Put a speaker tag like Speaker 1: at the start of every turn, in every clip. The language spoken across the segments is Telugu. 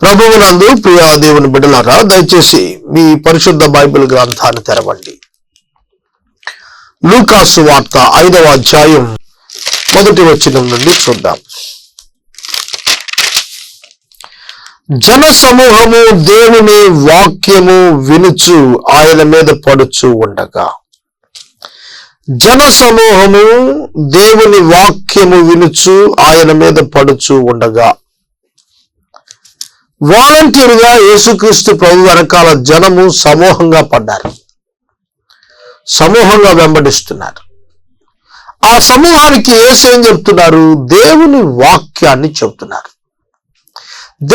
Speaker 1: ప్రభువునందు ప్రియ దేవుని బిడ్డలారా, దయచేసి మీ పరిశుద్ధ బైబిల్ గ్రంథాన్ని తెరవండి. లూకాసు వార్త 5వ అధ్యాయం 1వ వచనం నుండి చూద్దాం. జన సమూహము దేవుని వాక్యము వినుచు ఆయన మీద పడుచు ఉండగా. జన సమూహము దేవుని వాక్యము వినుచు ఆయన మీద పడుచు ఉండగా. వాలంటీర్గా యేసుక్రీస్తు ప్రభు వెనకాల జనము సమూహంగా పడ్డారు, సమూహంగా వెంబడిస్తున్నారు. ఆ సమూహానికి యేసు ఏం చెప్తున్నారు? దేవుని వాక్యాన్ని చెప్తున్నారు.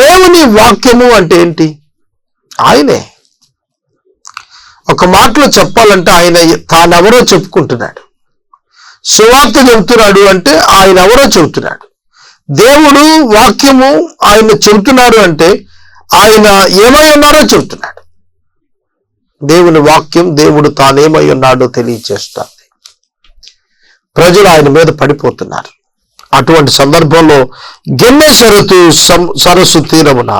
Speaker 1: దేవుని వాక్యము అంటే ఏంటి? ఆయనే. ఒక మాటలో చెప్పాలంటే ఆయన తానెవరో చెప్పుకుంటున్నాడు. సువార్త చెబుతున్నాడు అంటే ఆయన ఎవరో చెబుతున్నాడు. దేవుడు వాక్యము ఆయన చెబుతున్నారు అంటే ఆయన ఏమై ఉన్నారో చెబుతున్నాడు. దేవుని వాక్యం దేవుడు తానేమై ఉన్నాడో తెలియచేస్తుంది. ప్రజలు ఆయన మీద పడిపోతున్నారు. అటువంటి సందర్భంలో గెన్నెసరతు సరస్సు తీరమున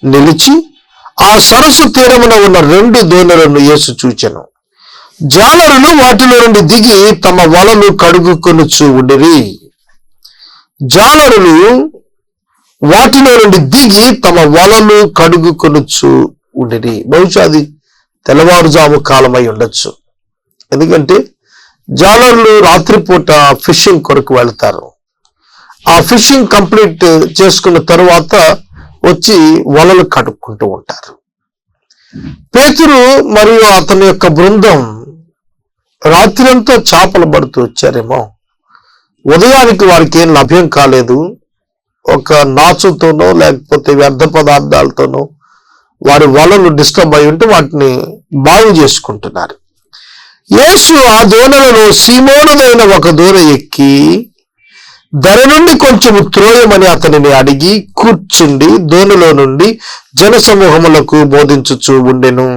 Speaker 1: నిలిచి ఆ సరస్సు తీరమున ఉన్న 2 దోణులను యేసు చూచెను. జాలరులు వాటిలో నుండి దిగి తమ వలలు కడుగుకొనుచు ఉండిరి. జాలరులు వాటిలో నుండి దిగి తమ వలలు కడుగుకొనుచు ఉండిరి. బహుశా అది తెల్లవారుజాము కాలమై ఉండొచ్చు. ఎందుకంటే జాలర్లు రాత్రిపూట ఫిషింగ్ కొరకు వెళ్తారు. ఆ ఫిషింగ్ కంప్లీట్ చేసుకున్న తరువాత వచ్చి వలలు కడుక్కుంటూ ఉంటారు. పేతురు మరియు అతని యొక్క బృందం రాత్రంతా చేపలు పడుతూ వచ్చారేమో. ఉదయానికి వారికి ఏం లభ్యం కాలేదు. ఒక నాచుతోనో లేకపోతే వ్యర్థ పదార్థాలతోనో వారి వలలు డిస్టర్బ్ అయి ఉంటే వాటిని బాగు చేసుకుంటున్నారు. యేసు ఆ దోణలలో సీమోనుదైన ఒక దోణ ఎక్కి ధర నుండి కొంచెం త్రోయమని అతనిని అడిగి కూర్చుండి దోణలో నుండి జన సమూహములకు బోధించుచూ ఉండెను.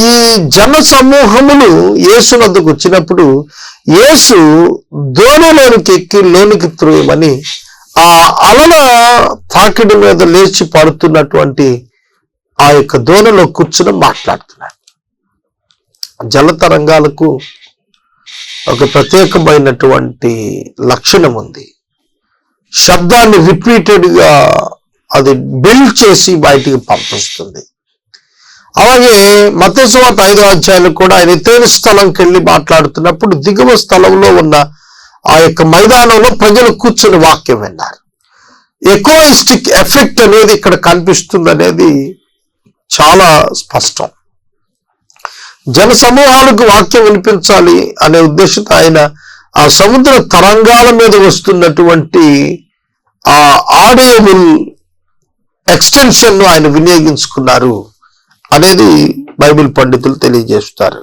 Speaker 1: ఈ జన సమూహములు యేసు వద్దకు వచ్చినప్పుడు యేసు దోణిలోనికి ఎక్కి లోనికి త్రోయమని ఆ అలల తాకిడి మీద లేచి పడుతున్నటువంటి ఆ యొక్క దోణలో కూర్చుని మాట్లాడుతున్నాడు. జలతరంగాలకు ఒక ప్రత్యేకమైనటువంటి లక్షణం ఉంది. శబ్దాన్ని రిపీటెడ్గా అది బిల్డ్ చేసి బయటికి పంపిస్తుంది. అలాగే మత్తయి సువార్త 5వ అధ్యాయంలో కూడా ఆయన ఎత్తైన స్థలంకి వెళ్ళి మాట్లాడుతున్నప్పుడు దిగువ స్థలంలో ఉన్న ఆ యొక్క మైదానంలో ప్రజలు కూర్చుని వాక్యం విన్నారు. ఎకోయిస్టిక్ ఎఫెక్ట్ అనేది ఇక్కడ కనిపిస్తుంది అనేది చాలా స్పష్టం. జన సమూహాలకు వాక్యం వినిపించాలి అనే ఉద్దేశంతో ఆయన ఆ సముద్ర తరంగాల మీద వస్తున్నటువంటి ఆ ఆడియబుల్ ఎక్స్టెన్షన్ ను ఆయన వినియోగించుకున్నారు అనేది బైబిల్ పండితులు తెలియజేస్తారు.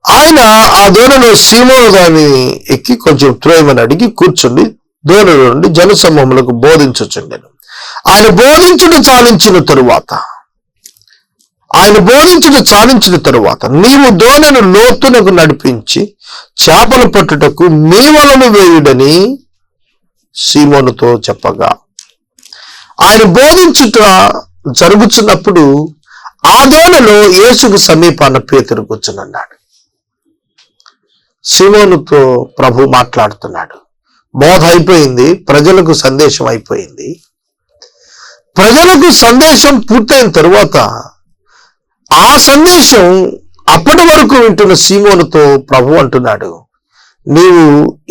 Speaker 1: ఆయన ఆ దోణిలో సీమోను దాన్ని ఎక్కి కొంచెం త్రోయమని అడిగి కూర్చుండి దోణిలో నుండి జన సమూహములకు బోధించుచుండెను. ఆయన బోధించుట చాలించిన తరువాత నీవు దోణిను లోతునకు నడిపించి చేపలు పట్టుటకు మీ వలను వేయుడని సీమోనుతో చెప్పగా, ఆయన బోధించుట జరుగుతున్నప్పుడు ఆ దోణిలో యేసుకు సమీపాన పేతురు కూర్చున్నాడు. సీమోనుతో ప్రభు మాట్లాడుతున్నాడు. బోధ అయిపోయింది, ప్రజలకు సందేశం అయిపోయింది. ప్రజలకు సందేశం పూర్తయిన తరువాత ఆ సందేశం అప్పటి వరకు వింటున్న సీమోనుతో ప్రభు అంటున్నాడు, నీవు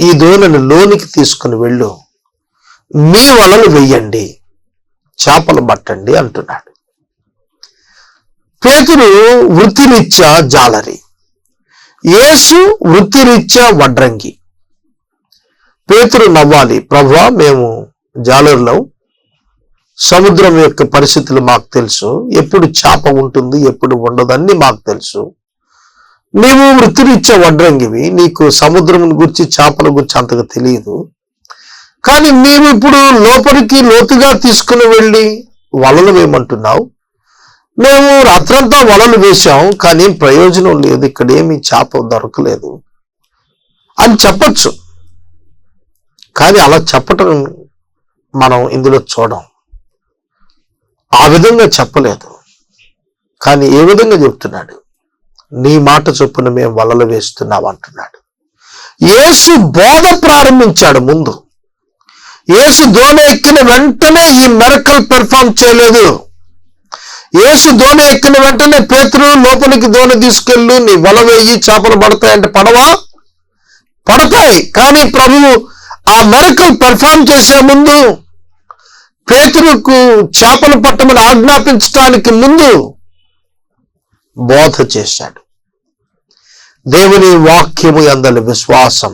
Speaker 1: ఈ దోణిని లోనికి తీసుకుని వెళ్ళు, మీ వలలు వెయ్యండి, చేపలు పట్టండి అంటున్నాడు. పేతురు వృత్తిరీత్యా జాలరి, యేసు వృత్తిరీత్యా వడ్రంగి. పేతురు నవ్వాలి, ప్రభువా మేము జాలరులం, సముద్రం యొక్క పరిస్థితులు మాకు తెలుసు, ఎప్పుడు చేప ఉంటుంది ఎప్పుడు ఉండదని మాకు తెలుసు. నీవు వృత్తిరీత్యా వడ్రంగివి, నీకు సముద్రం గురించి చేపల గురించి అంతగా తెలియదు. కానీ నీవు ఇప్పుడు లోపలికి లోతుగా తీసుకుని వెళ్ళి వలలు వేయమంటున్నావు. మేము రాత్రంతా వలలు వేశాం, కానీ ఏం ప్రయోజనం లేదు, ఇక్కడ ఏమి చేప దొరకలేదు అని చెప్పచ్చు. కానీ అలా చెప్పటం మనం ఇందులో చూడం. ఆ విధంగా చెప్పలేదు, కానీ ఏ విధంగా చెప్తున్నాడు? నీ మాట చొప్పున మేము వలలు వేస్తున్నాం అంటున్నాడు. యేసు బోధ ప్రారంభించాడు. ముందు యేసు దోణి ఎక్కిన వెంటనే ఈ మిరకల్ పెర్ఫార్మ్ చేయలేదు. యేసు దోణి ఎక్కిన వెంటనే పేతురు లోపలికి దోణి తీసుకెళ్ళు, నీ వల వేయి, చేపలు పడతాయంటే పడతాయి. కానీ ప్రభువు ఆ మిరకల్ పెర్ఫార్మ్ చేసే ముందు, పేతురుకు చేపలు పట్టమని ఆజ్ఞాపించడానికి ముందు బోధ చేశాడు. దేవుని వాక్యము యందలి విశ్వాసం,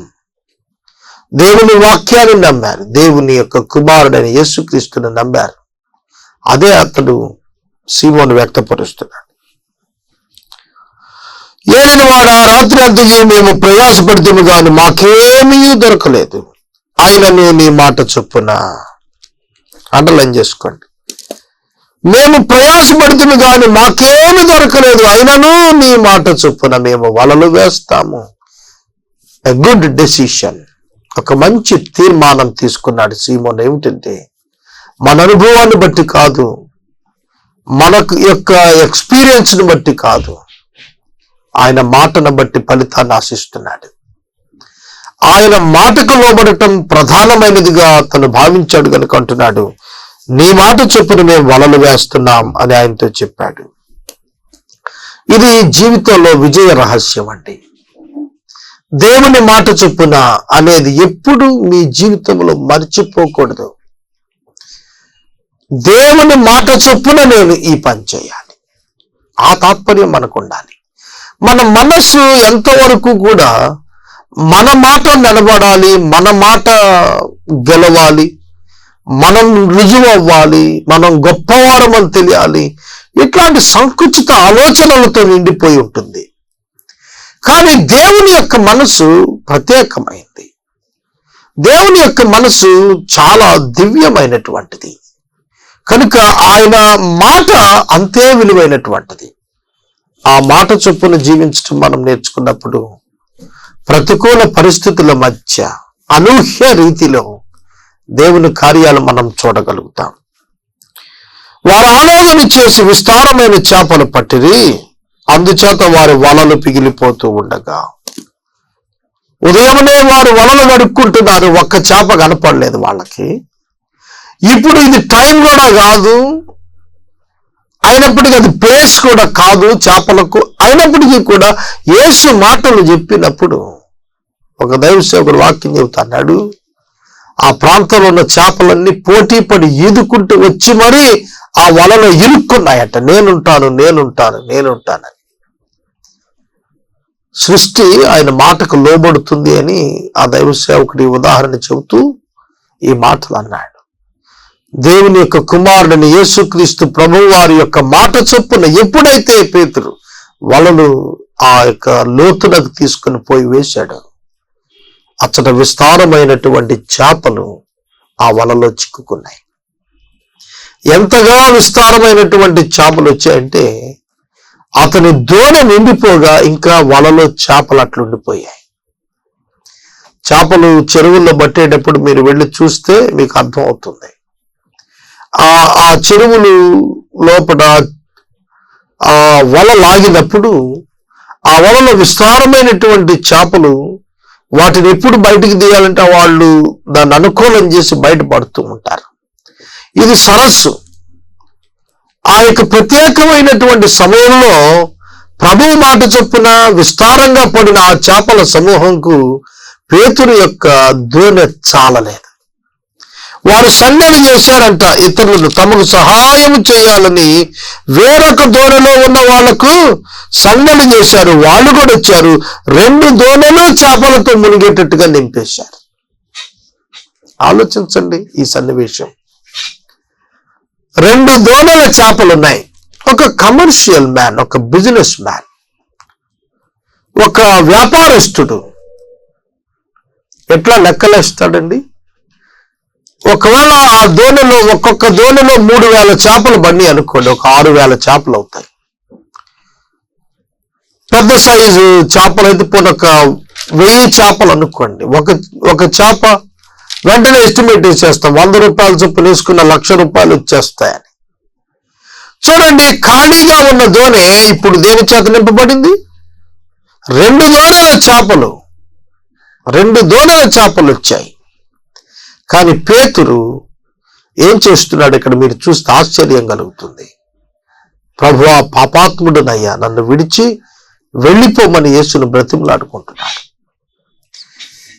Speaker 1: దేవుని వాక్యాన్ని నమ్మారు, దేవుని యొక్క కుమారుడైన యేసుక్రీస్తుని నమ్మారు. అదే అతడు సీమోను వ్యక్తపరుస్తున్నాడు. ఏలిన వాడా, రాత్రి అంతకి మేము ప్రయాసపడితేము గాని మాకేమీ దొరకలేదు, ఆయనను నీ మాట చొప్పున, అండర్లైన్ చేసుకోండి, మేము ప్రయాసపడుతున్న గాని మాకేమి దొరకలేదు, అయినను నీ మాట చొప్పున మేము వలలు వేస్తాము. ఎ గుడ్ డెసిషన్, ఒక మంచి తీర్మానం తీసుకున్నాడు సీమోన్. ఏమిటంటే, మన అనుభవాన్ని బట్టి కాదు, మనకు యొక్క ఎక్స్పీరియన్స్ని బట్టి కాదు, ఆయన మాటను బట్టి ఫలితాన్ని ఆశిస్తున్నాడు. ఆయన మాటకు లోబడటం ప్రధానమైనదిగా తను భావించాడు కనుక అంటున్నాడు, నీ మాట చొప్పున మేము వలలు వేస్తున్నాం అని ఆయనతో చెప్పాడు. ఇది జీవితంలో విజయ రహస్యం అండి. దేవుని మాట చొప్పున అనేది ఎప్పుడు మీ జీవితంలో మర్చిపోకూడదు. దేవుని మాట చొప్పున నేను ఈ పని చేయాలి, ఆ తాత్పర్యం మనకు ఉండాలి. మన మనస్సు ఎంతవరకు కూడా మన మాట నిలబడాలి, మన మాట గెలవాలి, మనం రుజువు అవ్వాలి, మనం గొప్పవారమని తెలియాలి, ఇట్లాంటి సంకుచిత ఆలోచనలతో నిండిపోయి ఉంటుంది. కానీ దేవుని యొక్క మనసు ప్రత్యేకమైంది. దేవుని యొక్క మనసు చాలా దివ్యమైనటువంటిది కనుక ఆయన మాట అంతే విలువైనటువంటిది. ఆ మాట చొప్పున జీవించడం మనం నేర్చుకున్నప్పుడు ప్రతికూల పరిస్థితుల మధ్య అనూహ్య రీతిలో దేవుని కార్యాలు మనం చూడగలుగుతాం. వారు ఆలోచన చేసి విస్తారమైన చేపలు పట్టిరి, అందుచేత వారి వలలు పిగిలిపోతూ ఉండగా ఉదయమునే వారు వలలు నడుక్కుంటున్నారు, ఒక్క చేప కనపడలేదు వాళ్ళకి. ఇప్పుడు ఇది టైం కూడా కాదు, అయినప్పటికీ అది ప్లేస్ కూడా కాదు చేపలకు. అయినప్పటికీ కూడా యేసు మాటలు చెప్పినప్పుడు ఒక దైవ సేవకుడు వాక్యం చెబుతున్నాడు, ఆ ప్రాంతంలో ఉన్న చేపలన్నీ పోటీ పడి ఈదుకుంటూ వచ్చి మరీ ఆ వలలో ఇరుక్కున్నాయట. నేనుంటాను. సృష్టి ఆయన మాటకు లోబడుతుంది అని ఆ దైవ సేవకుడి ఉదాహరణ చెబుతూ ఈ మాటలు అన్నాడు. దేవుని యొక్క కుమారుడిని యేసుక్రీస్తు ప్రభువు వారి యొక్క మాట చొప్పున ఎప్పుడైతే పేతురు వలలు ఆ యొక్క లోతునకు తీసుకుని పోయి వేశాడు, అచ్చట విస్తారమైనటువంటి చేపలు ఆ వలలో చిక్కుకున్నాయి. ఎంతగా విస్తారమైనటువంటి చేపలు వచ్చాయంటే అతని దోణి నిండిపోగా ఇంకా వలలో చేపలు అట్లుండిపోయాయి. చేపలు చెరువుల్లో పట్టేటప్పుడు మీరు వెళ్ళి చూస్తే మీకు అర్థం అవుతుంది. ఆ చెరువులు లోపల ఆ వల లాగినప్పుడు ఆ వలలో విస్తారమైనటువంటి చేపలు, వాటిని ఎప్పుడు బయటికి తీయాలంటే వాళ్ళు దాన్ని అనుకూలం చేసి బయటపడుతూ ఉంటారు. ఇది సరస్సు. ఆ యొక్క ప్రత్యేకమైనటువంటి సమయంలో ప్రభువు మాట చొప్పున విస్తారంగా పడిన ఆ చేపల సమూహంకు పేతురు యొక్క దోణి చాలలేదు. వారు సన్నలు చేశారంట, ఇతరులను తమకు సహాయం చేయాలని వేరొక దోణిలో ఉన్న వాళ్లకు సన్నలు చేశారు. వాళ్ళు కూడా వచ్చారు, 2 దోణులు చేపలతో మునిగేటట్టుగా నింపేశారు. ఆలోచించండి ఈ సన్నివేశం. 2 దోణుల చేపలున్నాయి. ఒక కమర్షియల్ మ్యాన్, ఒక బిజినెస్ మ్యాన్, ఒక వ్యాపారస్తుడు ఎట్లా లెక్కలేస్తాడండి? ఒకవేళ ఆ దోణిలో ఒక్కొక్క దోణిలో 3000 చేపలు బండి అనుకోండి, ఒక 6000 చేపలు అవుతాయి. పెద్ద సైజు చేపలు అయితే పోనీ ఒక 1000 చేపలు అనుకోండి. ఒక చేప వెంటనే ఎస్టిమేట్ వేసేస్తాం, 100 రూపాయలు చొప్పున వేసుకున్న 1,00,000 రూపాయలు వచ్చేస్తాయని. చూడండి, ఖాళీగా ఉన్న దోణి ఇప్పుడు దేని చేత నింపబడింది? 2 దోణెల చేపలు వచ్చాయి. కానీ పేతురు ఏం చేస్తున్నాడు ఇక్కడ మీరు చూస్తే ఆశ్చర్యం కలుగుతుంది. ప్రభువా, పాపాత్ముడనయ్యా, నన్ను విడిచి వెళ్ళిపోమని యేసును బ్రతిమలాడుకుంటున్నాడు.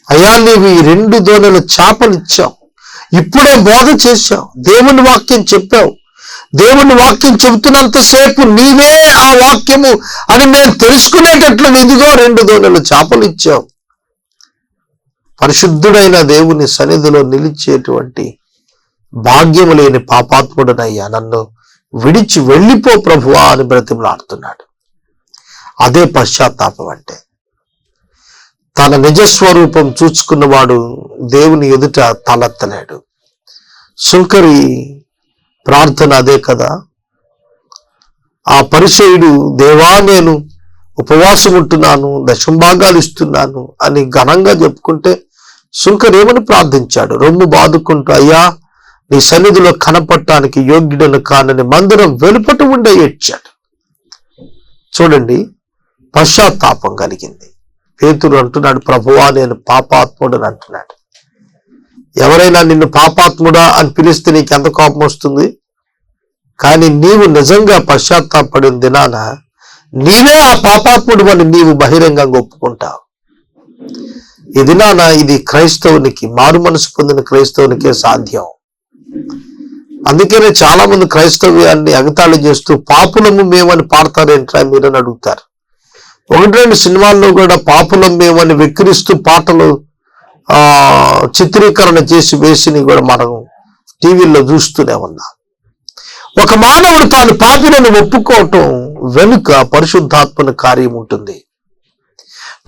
Speaker 1: అయ్యా, నీవు ఈ 2 దోణెల చేపలు ఇచ్చావు, ఇప్పుడే బోధ చేశావు, దేవుని వాక్యం చెప్పావు, దేవుని వాక్యం చెబుతున్నంతసేపు నీవే ఆ వాక్యము అని నేను తెలుసుకునేటట్లు ఇదిగో 2 దోణెల చేపలు ఇచ్చావు. పరిశుద్ధుడైన దేవుని సన్నిధిలో నిలిచేటువంటి భాగ్యము లేని పాపాత్ముడనయ్యా, నన్ను విడిచి వెళ్ళిపో ప్రభువా అని బ్రతిమలాడుతున్నాడు. అదే పశ్చాత్తాపం అంటే. తన నిజస్వరూపం చూచుకున్నవాడు దేవుని ఎదుట తలెత్తలేడు. సుంకరి ప్రార్థన అదే కదా. ఆ పరిసయ్యుడు, దేవా నేను ఉపవాసం ఉంటున్నాను, దశంభాగాలు ఇస్తున్నాను అని ఘనంగా చెప్పుకుంటే సుంకరి ఏమని ప్రార్థించాడు? రొమ్ము బాదుకుంటూ, అయ్యా, నీ సన్నిధిలో కనపడటానికి యోగ్యుడను కానని మందిరం వెలుపట ఉండే ఏడ్చాడు. చూడండి, పశ్చాత్తాపం కలిగింది. పేతురు అంటున్నాడు, ప్రభువా నేను పాపాత్ముడని అంటున్నాడు. ఎవరైనా నిన్ను పాపాత్ముడా అని పిలిస్తే నీకు ఎంత కోపం వస్తుంది? కానీ నీవు నిజంగా పశ్చాత్తాపడిన దినాన నీవే ఆ పాపాత్ముడు అని నీవు బహిరంగంగా ఒప్పుకుంటావు. ఈ దినాన ఇది క్రైస్తవునికి, మారు మనసు పొందిన క్రైస్తవునికే సాధ్యం. అందుకనే చాలా మంది క్రైస్తవ్యాన్ని ఎగతాళి చేస్తూ పాపులము మేమని పాడతారేంట్రా మీరని అడుగుతారు. 1-2 సినిమాల్లో కూడా పాపులం మేమని వెక్కిరిస్తూ పాటలు చిత్రీకరణ చేసి వేసిని కూడా మనం టీవీల్లో చూస్తూనే ఉన్నాం. ఒక మానవుడు తాను పాపిలను ఒప్పుకోవటం వెనుక పరిశుద్ధాత్మని కార్యం ఉంటుంది.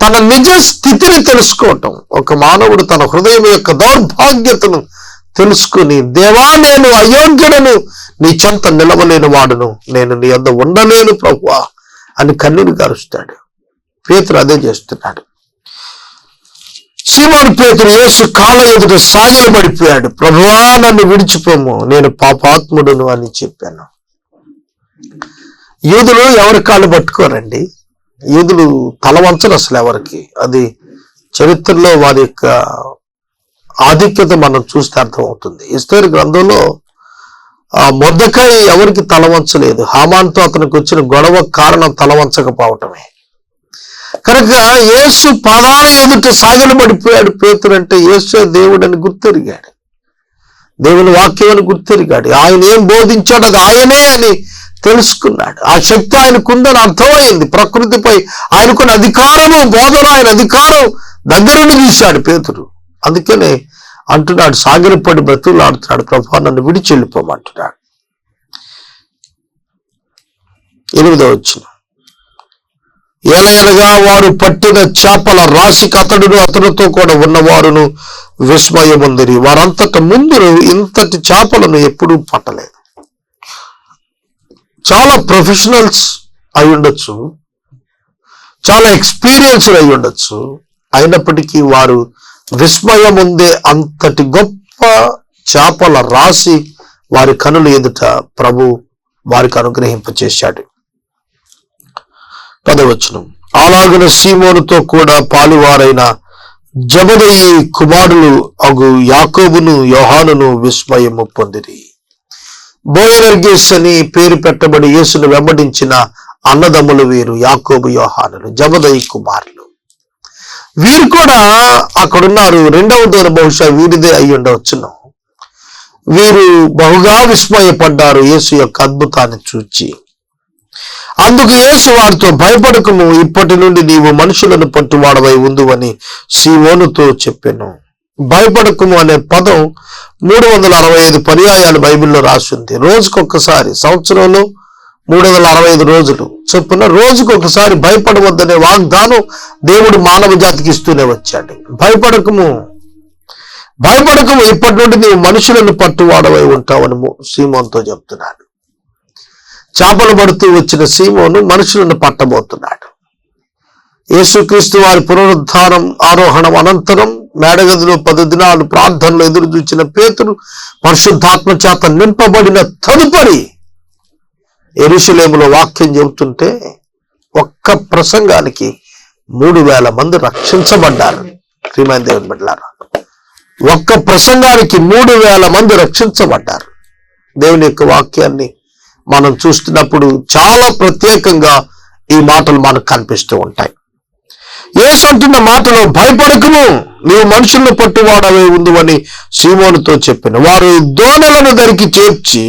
Speaker 1: తన నిజ స్థితిని తెలుసుకోవటం. ఒక మానవుడు తన హృదయం యొక్క దౌర్భాగ్యతను తెలుసుకుని, దేవా నేను అయోగ్యుడను, నీ చెంత నిలవలేని వాడును, నేను నీ వద్ద ఉండలేను ప్రభువా అని కన్నీరు గారుస్తాడు. పేతురు అదే చేస్తున్నాడు. సీమోను పేతురు యేసు కాళ్ళ ఎదుట సాగిలబడిపోయాడు. ప్రభువా నన్ను విడిచిపోము, నేను పాపాత్ముడును అని చెప్పాను. యూదులు ఎవరి కాళ్ళు పట్టుకోరండి. యూదులు తలవంచరు అసలు ఎవరికి. అది చరిత్రలో వారి యొక్క ఆధిక్యత మనం చూస్తే అర్థమవుతుంది. ఎస్తేరు గ్రంథంలో మొర్దెకై ఎవరికి తలవంచలేదు. హామాన్తో అతనికి వచ్చిన గొడవ కారణం తలవంచకపోవటమే. కనుక యేసు పాదాల ఎదుట సాగిలబడిపోయాడు పేతురు. అంటే యేసు దేవుడని గుర్తెరిగాడు, దేవుని వాక్యం అని గుర్తెరిగాడు. ఆయన ఏం బోధించాడు అది ఆయనే అని తెలుసుకున్నాడు. ఆ శక్తి ఆయనకుందని అర్థమైంది. ప్రకృతిపై ఆయనకున్న అధికారము, బోధన ఆయన అధికారం దగ్గరుండి తీశాడు పేతురు. అందుకనే అంటున్నాడు, సాగిలపడి బ్రతులాడుతున్నాడు, ప్రభువా నన్ను విడిచి వెళ్ళిపోమంటున్నాడు. 8వ వచనం, ఎలయనగా వారు పట్టిన చేపల రాశికి అతడును అతనితో కూడా ఉన్నవారును విస్మయముందిరి. వారంతట ముందు ఇంతటి చేపలను ఎప్పుడూ పట్టలేదు. చాలా ప్రొఫెషనల్స్ అయి ఉండొచ్చు, చాలా ఎక్స్పీరియన్స్డ్ అయి ఉండొచ్చు, అయినప్పటికీ వారు విస్మయం ఉందే అంతటి గొప్ప చేపల రాశి వారి కనుల ఎదుట ప్రభు వారికి అనుగ్రహింపచేశాడు. 10వ వచనం, అలాగున సీమోనుతో కూడా పాలువారైన జబదయి కుమారులు అగు యాకోబును యోహానును విస్మయము పొందిరి. బోయనర్గేస్ అని పేరు పెట్టబడి యేసును వెంబడించిన అన్నదమ్ములు వీరు, యాకోబు యోహానులు, జబదయి కుమారులు. వీరు కూడా అక్కడున్నారు. 2వ దూర బహుశా వీరిదే అయి ఉండవచ్చును. వీరు బహుగా విస్మయపడ్డారు యేసు యొక్క అద్భుతాన్ని చూచి. అందుకు యేసు వారితో, భయపడకుము, ఇప్పటి నుండి నీవు మనుషులను పట్టువాడవై ఉందువని సీమోనుతో చెప్పెను. భయపడకుము అనే పదం 365 పర్యాయాలు బైబిల్లో రాసింది. రోజుకొకసారి, సంవత్సరంలో 365 రోజులు చొప్పున రోజుకొకసారి భయపడవద్దనే వాగ్దానం దేవుడు మానవ జాతికి ఇస్తూనే వచ్చాడు. భయపడకము, భయపడకము, ఇప్పటి నుండి నీవు మనుషులను పట్టువాడవై ఉంటావని సీమోనుతో చెప్తున్నాడు. చేపలు పడుతూ వచ్చిన సీమోను మనుషులను పట్టబోతున్నాడు. యేసుక్రీస్తు వారి పునరుద్ధానం, ఆరోహణం అనంతరం మేడగదిలో 10 దినాలు ప్రార్థనలు ఎదురు చూచిన పేతురు పరిశుద్ధాత్మ చేత నింపబడిన తదుపరి యెరూషలేములో వాక్యం చెబుతుంటే ఒక్క ప్రసంగానికి 3000 మంది రక్షించబడ్డారు. శ్రీమాన్ దేవుని బిడ్డలారా, ఒక్క ప్రసంగానికి 3000 మంది రక్షించబడ్డారు. దేవుని యొక్క వాక్యాన్ని మనం చూస్తున్నప్పుడు చాలా ప్రత్యేకంగా ఈ మాటలు మనకు కనిపిస్తూ ఉంటాయి. యేసు అంటున్న మాటలో, భయపడకుము, నీవు మనుషులను పట్టువాడవే ఉందువని సీమోనుతో చెప్పిన. వారు దోణలను దరికి చేర్చి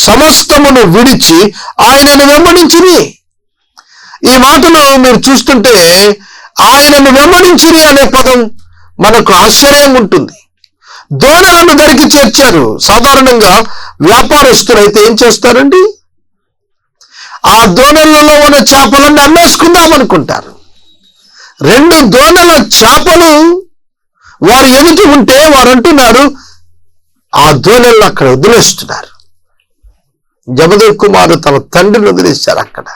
Speaker 1: సమస్తమును విడిచి ఆయనను వెంబడించిరి. ఈ మాటలో మీరు చూస్తుంటే ఆయనను వెంబడించిరి అనే పదం మనకు ఆశ్చర్యంగా ఉంటుంది. దోణలను దరికి చేర్చారు. సాధారణంగా వ్యాపారస్తులు అయితే ఏం చేస్తారండి, ఆ దోణలలో ఉన్న చేపలను అమ్మేసుకుందాం అనుకుంటారు. 2 దోణల చేపలు వారు ఎదుటి ఉంటే వారు అంటున్నారు, ఆ దోణలను అక్కడ వదిలేస్తున్నారు. జబదయి కుమారుడు తన తండ్రిని వదిలేశారు. అక్కడ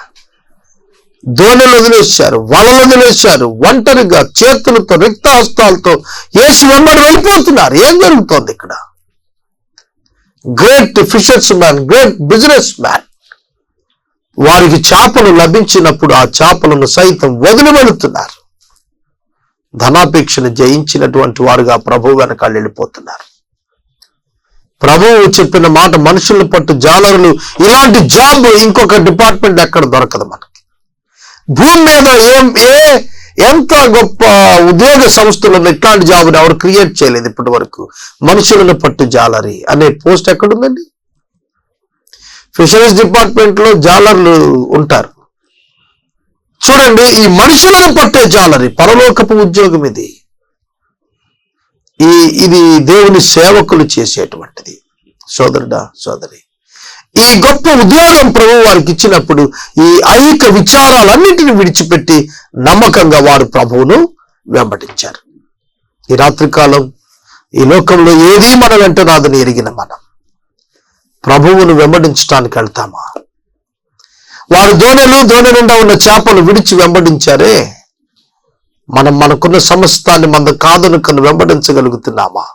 Speaker 1: దోణలు వదిలేశారు, వలలు వదిలేశారు. ఒంటరిగా చేతులతో రిక్తహస్తాలతో యేసు వెంబడి వెళ్ళిపోతున్నారు. ఏం జరుగుతోంది ఇక్కడ? Great fishers man, great business man, వారికి చేపలు లభించినప్పుడు ఆ చేపలను సైతం వదిలి వెళుతున్నారు. ధనాపేక్షను జయించినటువంటి వారుగా ప్రభువు వెనకాల వెళ్ళిపోతున్నారు. ప్రభువు చెప్పిన మాట, మనుషులను పట్టు జాలరులు, ఇలాంటి జాబ్ ఇంకొక డిపార్ట్మెంట్ ఎక్కడ దొరకదు మనకి. భూమి మీద ఎంత గొప్ప ఉద్యోగ సంస్థలు ఇట్లాంటి జాబ్ని ఎవరు క్రియేట్ చేయలేదు ఇప్పటి వరకు. మనుషులను పట్టు జాలరి అనే పోస్ట్ ఎక్కడుందండి? ఫిషరీస్ డిపార్ట్మెంట్ లో జాలర్లు ఉంటారు. చూడండి, ఈ మనుషులను పట్టే జాలరి పరలోకపు ఉద్యోగం. ఇది దేవుని సేవకులు చేసేటువంటిది. సోదరుడా, సోదరి, ఈ గొప్ప ఉద్యోగం ప్రభు వారికి ఇచ్చినప్పుడు ఈ ఐహిక విచారాలన్నింటినీ విడిచిపెట్టి నమ్మకంగా వారు ప్రభువును వెంబడించారు. ఈ రాత్రికాలం ఈ లోకంలో ఏదీ మన వెంట రాదని ఎరిగిన మనం ప్రభువును వెంబడించడానికి వెళ్తామా? వారు దోణి నిండా ఉన్న చేపలు విడిచి వెంబడించారే, మనం మనకున్న సమస్తాన్ని మన కాదనుకను వెంబడించగలుగుతున్నామా?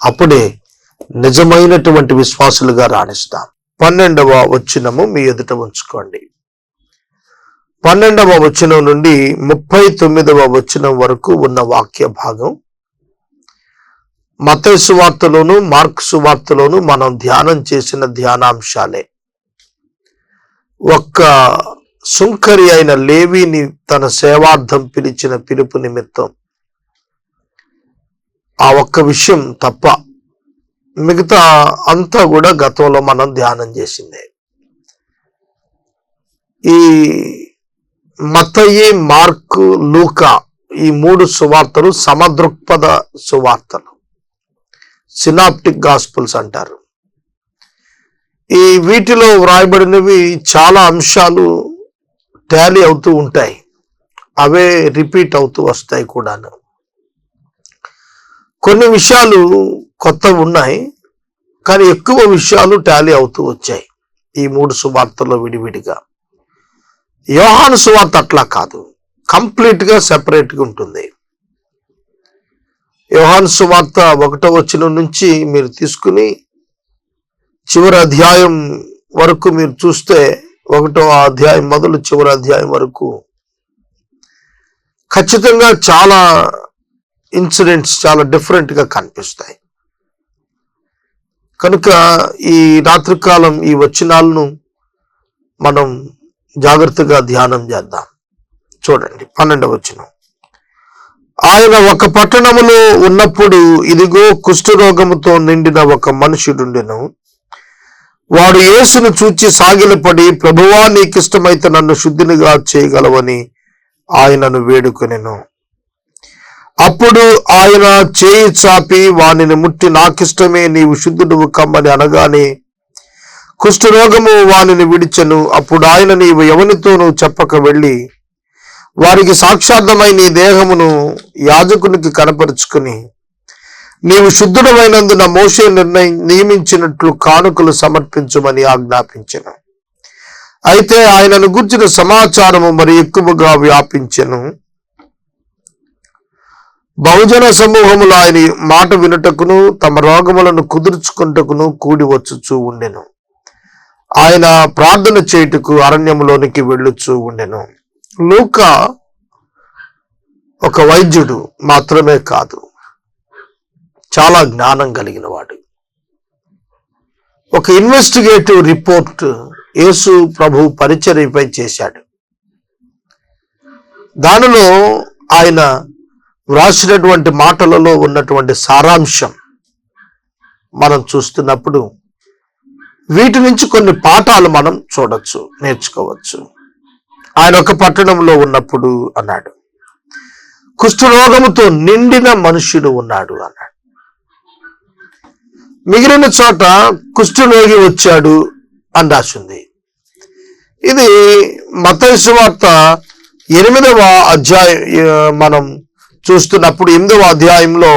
Speaker 1: అప్పుడే నిజమైనటువంటి విశ్వాసులుగా రాణిస్తాం. 12వ వచనము మీ ఎదుట ఉంచుకోండి. 12వ వచనం నుండి 39వ వచనం వరకు ఉన్న వాక్య భాగం మత్తయి సువార్తలోను మార్కు సువార్తలోను మనం ధ్యానం చేసిన ధ్యానాంశాలే. ఒక్క సుంకరి అయిన లేవీని తన సేవార్థం పిలిచిన పిలుపు నిమిత్తం ఆ ఒక్క విషయం తప్ప మిగతా అంతా కూడా గతంలో మనం ధ్యానం చేసిందే. ఈ మత్తయి, మార్కు, లూకా ఈ 3 సువార్తలు సమదృక్పథ సువార్తలు, సినాప్టిక్ గాస్పుల్స్ అంటారు. ఈ వీటిలో వ్రాయబడినవి చాలా అంశాలు టాలీ అవుతూ ఉంటాయి, అవే రిపీట్ అవుతూ వస్తాయి కూడాను. కొన్ని విషయాలు కొత్తవి ఉన్నాయి, కానీ ఎక్కువ విషయాలు టాలీ అవుతూ వచ్చాయి ఈ 3 సువార్తల్లో విడివిడిగా. యోహాను సువార్త అట్లా కాదు, కంప్లీట్ గా సెపరేట్ గా ఉంటుంది. యోహాను సువార్త 1వ వచనం నుంచి మీరు తీసుకుని చివరి అధ్యాయం వరకు మీరు చూస్తే, 1వ అధ్యాయం మొదలు చివరి అధ్యాయం వరకు ఖచ్చితంగా చాలా ఇన్సిడెంట్స్ చాలా డిఫరెంట్ గా కనిపిస్తాయి. కనుక ఈ రాత్రికాలం ఈ వచనాలను మనం జాగ్రత్తగా ధ్యానం చేద్దాం. చూడండి 12వ వచనం. ఆయన ఒక పట్టణములో ఉన్నప్పుడు ఇదిగో కుష్ఠరోగముతో నిండిన ఒక మనుషుడుండెను. వాడు యేసును చూచి సాగిలపడి, ప్రభువా, నీకిష్టమైతే నన్ను శుద్ధినిగా చేయగలవని ఆయనను వేడుకొనెను. అప్పుడు ఆయన చేయి చాపి వానిని ముట్టి, నాకిష్టమే, నీవు శుద్ధుడువు కమ్మని అనగానే కుష్ఠరోగము వానిని విడిచెను. అప్పుడు ఆయన, నీవు ఎవనితోనూ చెప్పక వెళ్ళి వారికి సాక్షార్థమై నీ దేహమును యాజకునికి కనపరుచుకుని, నీవు శుద్ధుడమైనందున మోషే నియమించినట్లు కానుకలు సమర్పించమని ఆజ్ఞాపించెను. అయితే ఆయనను గుర్చిన సమాచారము మరి ఎక్కువగా వ్యాపించెను. బహుజన సమూహములు ఆయన మాట వినుటకును తమ రోగములను కుదుర్చుకుంటకును కూడి వచ్చుచూ ఉండెను. ఆయన ప్రార్థన చేయుటకు అరణ్యములోనికి వెళ్ళుచూ ఉండెను. లూకా ఒక వైద్యుడు మాత్రమే కాదు, చాలా జ్ఞానం కలిగిన వాడు. ఒక ఇన్వెస్టిగేటివ్ రిపోర్ట్ యేసు ప్రభు పరిచర్యపై చేశాడు. దానిలో ఆయన వ్రాసినటువంటి మాటలలో ఉన్నటువంటి సారాంశం మనం చూస్తున్నప్పుడు వీటి నుంచి కొన్ని పాఠాలు మనం చూడొచ్చు, నేర్చుకోవచ్చు. ఆయన ఒక పట్టణంలో ఉన్నప్పుడు అన్నాడు, కుష్ఠరోగముతో నిండిన మనుష్యుడు ఉన్నాడు అన్నాడు. మిగిలిన చోట కుష్ఠరోగి వచ్చాడు అని రాసింది. ఇది మత్తయి సువార్త 8వ అధ్యాయం మనం చూస్తున్నప్పుడు 8వ అధ్యాయంలో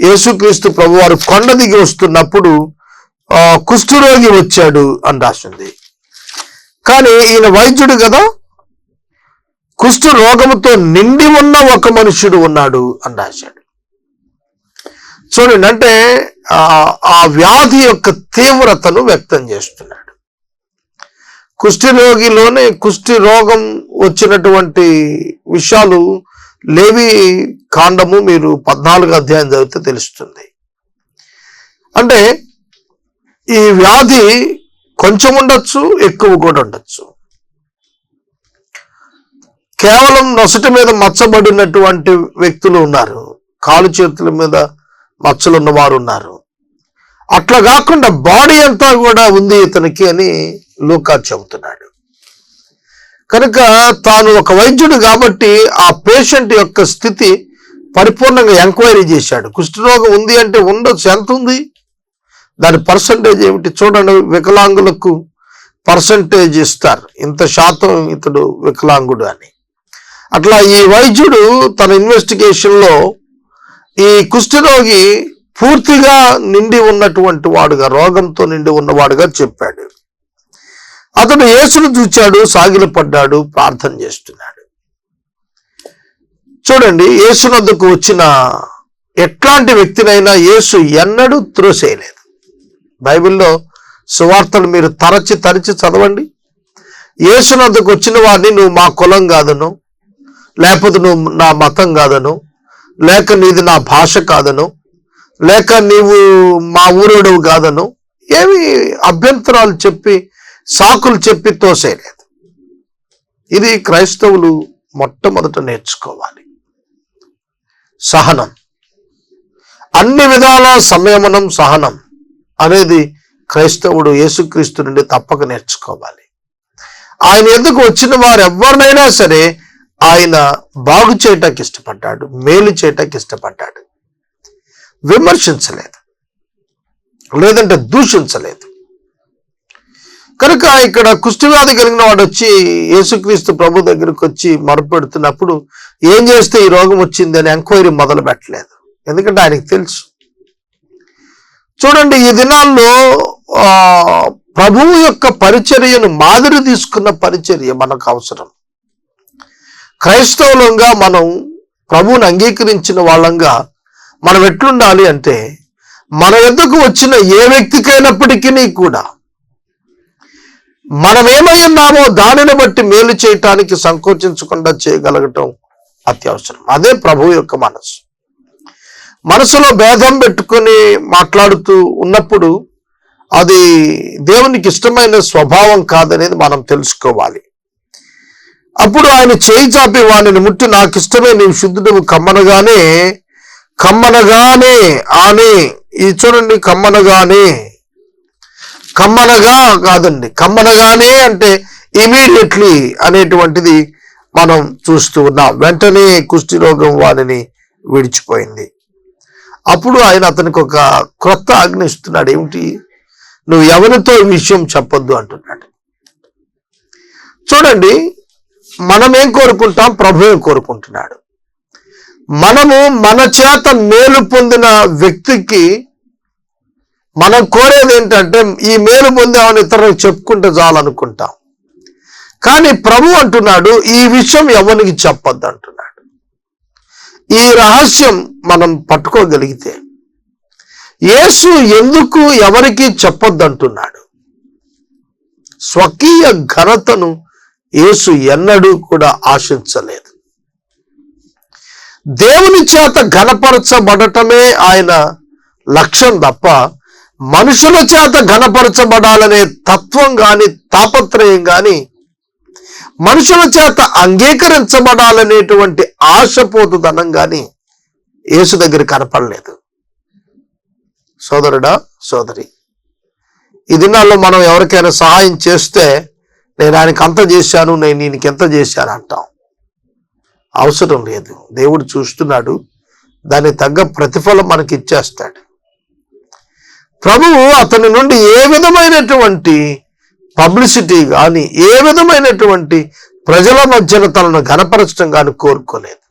Speaker 1: యేసుక్రీస్తు ప్రభువారు కొండ దిగి వస్తున్నప్పుడు కుష్ఠరోగి వచ్చాడు అని రాసింది. కానీ ఈయన వైద్యుడు కదా, కుష్ఠ రోగముతో నిండి ఉన్న ఒక మనుషుడు ఉన్నాడు అని రాశాడు. చూడండి, అంటే ఆ వ్యాధి యొక్క తీవ్రతను వ్యక్తం చేస్తున్నాడు. కుష్ఠరోగిలోనే కుష్ఠి రోగం వచ్చినటువంటి విషయాలు లేవి కాండము మీరు 14వ అధ్యాయం చదివితే తెలుస్తుంది. అంటే ఈ వ్యాధి కొంచెం ఉండొచ్చు, ఎక్కువ కూడా ఉండొచ్చు. కేవలం నొసటి మీద మచ్చబడినటువంటి వ్యక్తులు ఉన్నారు, కాలు చేతుల మీద మచ్చలు ఉన్నవారు ఉన్నారు. అట్లా కాకుండా బాడీ అంతా కూడా ఉంది ఇతనికి అని లూకా చెబుతున్నాడు. కనుక తాను ఒక వైద్యుడు కాబట్టి ఆ పేషెంట్ యొక్క స్థితి పరిపూర్ణంగా ఎంక్వైరీ చేశాడు. కుష్ఠరోగం ఉంది అంటే ఉండొచ్చు, ఎంత ఉంది, దాని పర్సంటేజ్ ఏమిటి చూడండి. వికలాంగులకు పర్సంటేజ్ ఇస్తారు, ఇంత శాతం ఇతడు వికలాంగుడు అని. అట్లా ఈ వైద్యుడు తన ఇన్వెస్టిగేషన్లో ఈ కుష్ఠరోగి పూర్తిగా నిండి ఉన్నటువంటి వాడుగా, రోగంతో నిండి ఉన్నవాడుగా చెప్పాడు. అతడు యేసును చూచాడు, సాగిలపడ్డాడు, ప్రార్థన చేస్తున్నాడు. చూడండి, యేసునొద్దకు వచ్చిన ఎట్లాంటి వ్యక్తినైనా యేసు ఎన్నడూ త్రోసేయలేదు. బైబిల్లో సువార్తలు మీరు తరచి చదవండి. యేసునొద్దకు వచ్చిన వారిని నువ్వు మా కులం కాదను, లేకపోతే నువ్వు నా మతం కాదను, లేక నీది నా భాష కాదను, లేక నీవు మా ఊరోడవు కాదను, ఏమి అభ్యంతరాలు చెప్పి సాకులు చెప్పి తోసేయలేదు. ఇది క్రైస్తవులు మొట్టమొదట నేర్చుకోవాలి. సహనం, అన్ని విధాల సంయమనం, సహనం అనేది క్రైస్తవుడు యేసుక్రీస్తు నుండి తప్పక నేర్చుకోవాలి. ఆయన ఎందుకు వచ్చిన వారు ఎవరినైనా సరే ఆయన బాగు చేయటానికి ఇష్టపడ్డాడు, మేలు చేయటానికి ఇష్టపడ్డాడు. విమర్శించలేదు, లేదంటే దూషించలేదు. కనుక ఇక్కడ కుష్ఠవ్యాధి కలిగిన వాడు వచ్చి యేసుక్రీస్తు ప్రభు దగ్గరికి వచ్చి మొరపెడుతున్నప్పుడు ఏం చేస్తే ఈ రోగం వచ్చింది అని ఎంక్వైరీ మొదలు పెట్టలేదు. ఎందుకంటే ఆయనకు తెలుసు. చూడండి, ఈ దినాల్లో ప్రభువు యొక్క పరిచర్యను మాదిరి తీసుకున్న పరిచర్య మనకు అవసరం. క్రైస్తవులంగా మనం ప్రభువుని అంగీకరించిన వాళ్ళంగా మనం ఎట్లుండాలి అంటే, మన ఎద్దకు వచ్చిన ఏ వ్యక్తికైనప్పటికీ కూడా మనం ఏమై ఉన్నామో దానిని బట్టి మేలు చేయటానికి సంకోచించకుండా చేయగలగటం అత్యవసరం. అదే ప్రభువు యొక్క మనసు. మనసులో భేదం పెట్టుకొని మాట్లాడుతూ ఉన్నప్పుడు అది దేవునికి ఇష్టమైన స్వభావం కాదనేది మనం తెలుసుకోవాలి. అప్పుడు ఆయన చేయి చాపి వానిని ముట్టి, నాకు ఇష్టమే, నీవు శుద్ధుడు, కమ్మనగానే ఆనే. ఇది చూడండి, కమ్మనగా కాదండి, కమ్మనగానే అంటే ఇమీడియట్లీ అనేటువంటిది మనం చూస్తూ ఉన్నాం. వెంటనే కుష్ఠి రోగం వానిని విడిచిపోయింది. అప్పుడు ఆయన అతనికి ఒక క్రొత్త ఆజ్ఞ ఇస్తున్నాడు. ఏమిటి? నువ్వు ఎవరితో ఈ విషయం చెప్పొద్దు అంటున్నాడు. చూడండి, మనం ఏం కోరుకుంటాం? ప్రభువే కోరుకుంటున్నాడు. మనము మన చేత మేలు పొందిన వ్యక్తికి మనం కోరేది ఏంటంటే, ఈ మేలు పొందామని ఇతరులకు చెప్పుకుంటే చాలనుకుంటాం. కానీ ప్రభు అంటున్నాడు, ఈ విషయం ఎవరికి చెప్పొద్దు అంటున్నాడు. ఈ రహస్యం మనం పట్టుకోగలిగితే యేసు ఎందుకు ఎవరికి చెప్పొద్దంటున్నాడు? స్వకీయ ఘనతను యేసు ఎన్నడూ కూడా ఆశించలేదు. దేవుని చేత ఘనపరచబడటమే ఆయన లక్ష్యం తప్ప మనుషుల చేత ఘనపరచబడాలనే తత్వం గాని తాపత్రయం గాని మనుషుల చేత అంగీకరించబడాలనేటువంటి ఆశపోతుతనం గాని యేసు దగ్గర కనపడలేదు. సోదరుడా, సోదరి, ఈ దినాల్లో మనం ఎవరికైనా సహాయం చేస్తే నేను ఆయనకి అంత చేశాను, నేను ఈయనకి ఎంత చేశాను అంటాం. అవసరం లేదు. దేవుడు చూస్తున్నాడు, దానికి తగ్గ ప్రతిఫలం మనకి ఇచ్చేస్తాడు. ప్రభువు అతని నుండి ఏ విధమైనటువంటి పబ్లిసిటీ కానీ ఏ విధమైనటువంటి ప్రజల మధ్యన తనను ఘనపరచడం కానీ కోరుకోలేదు.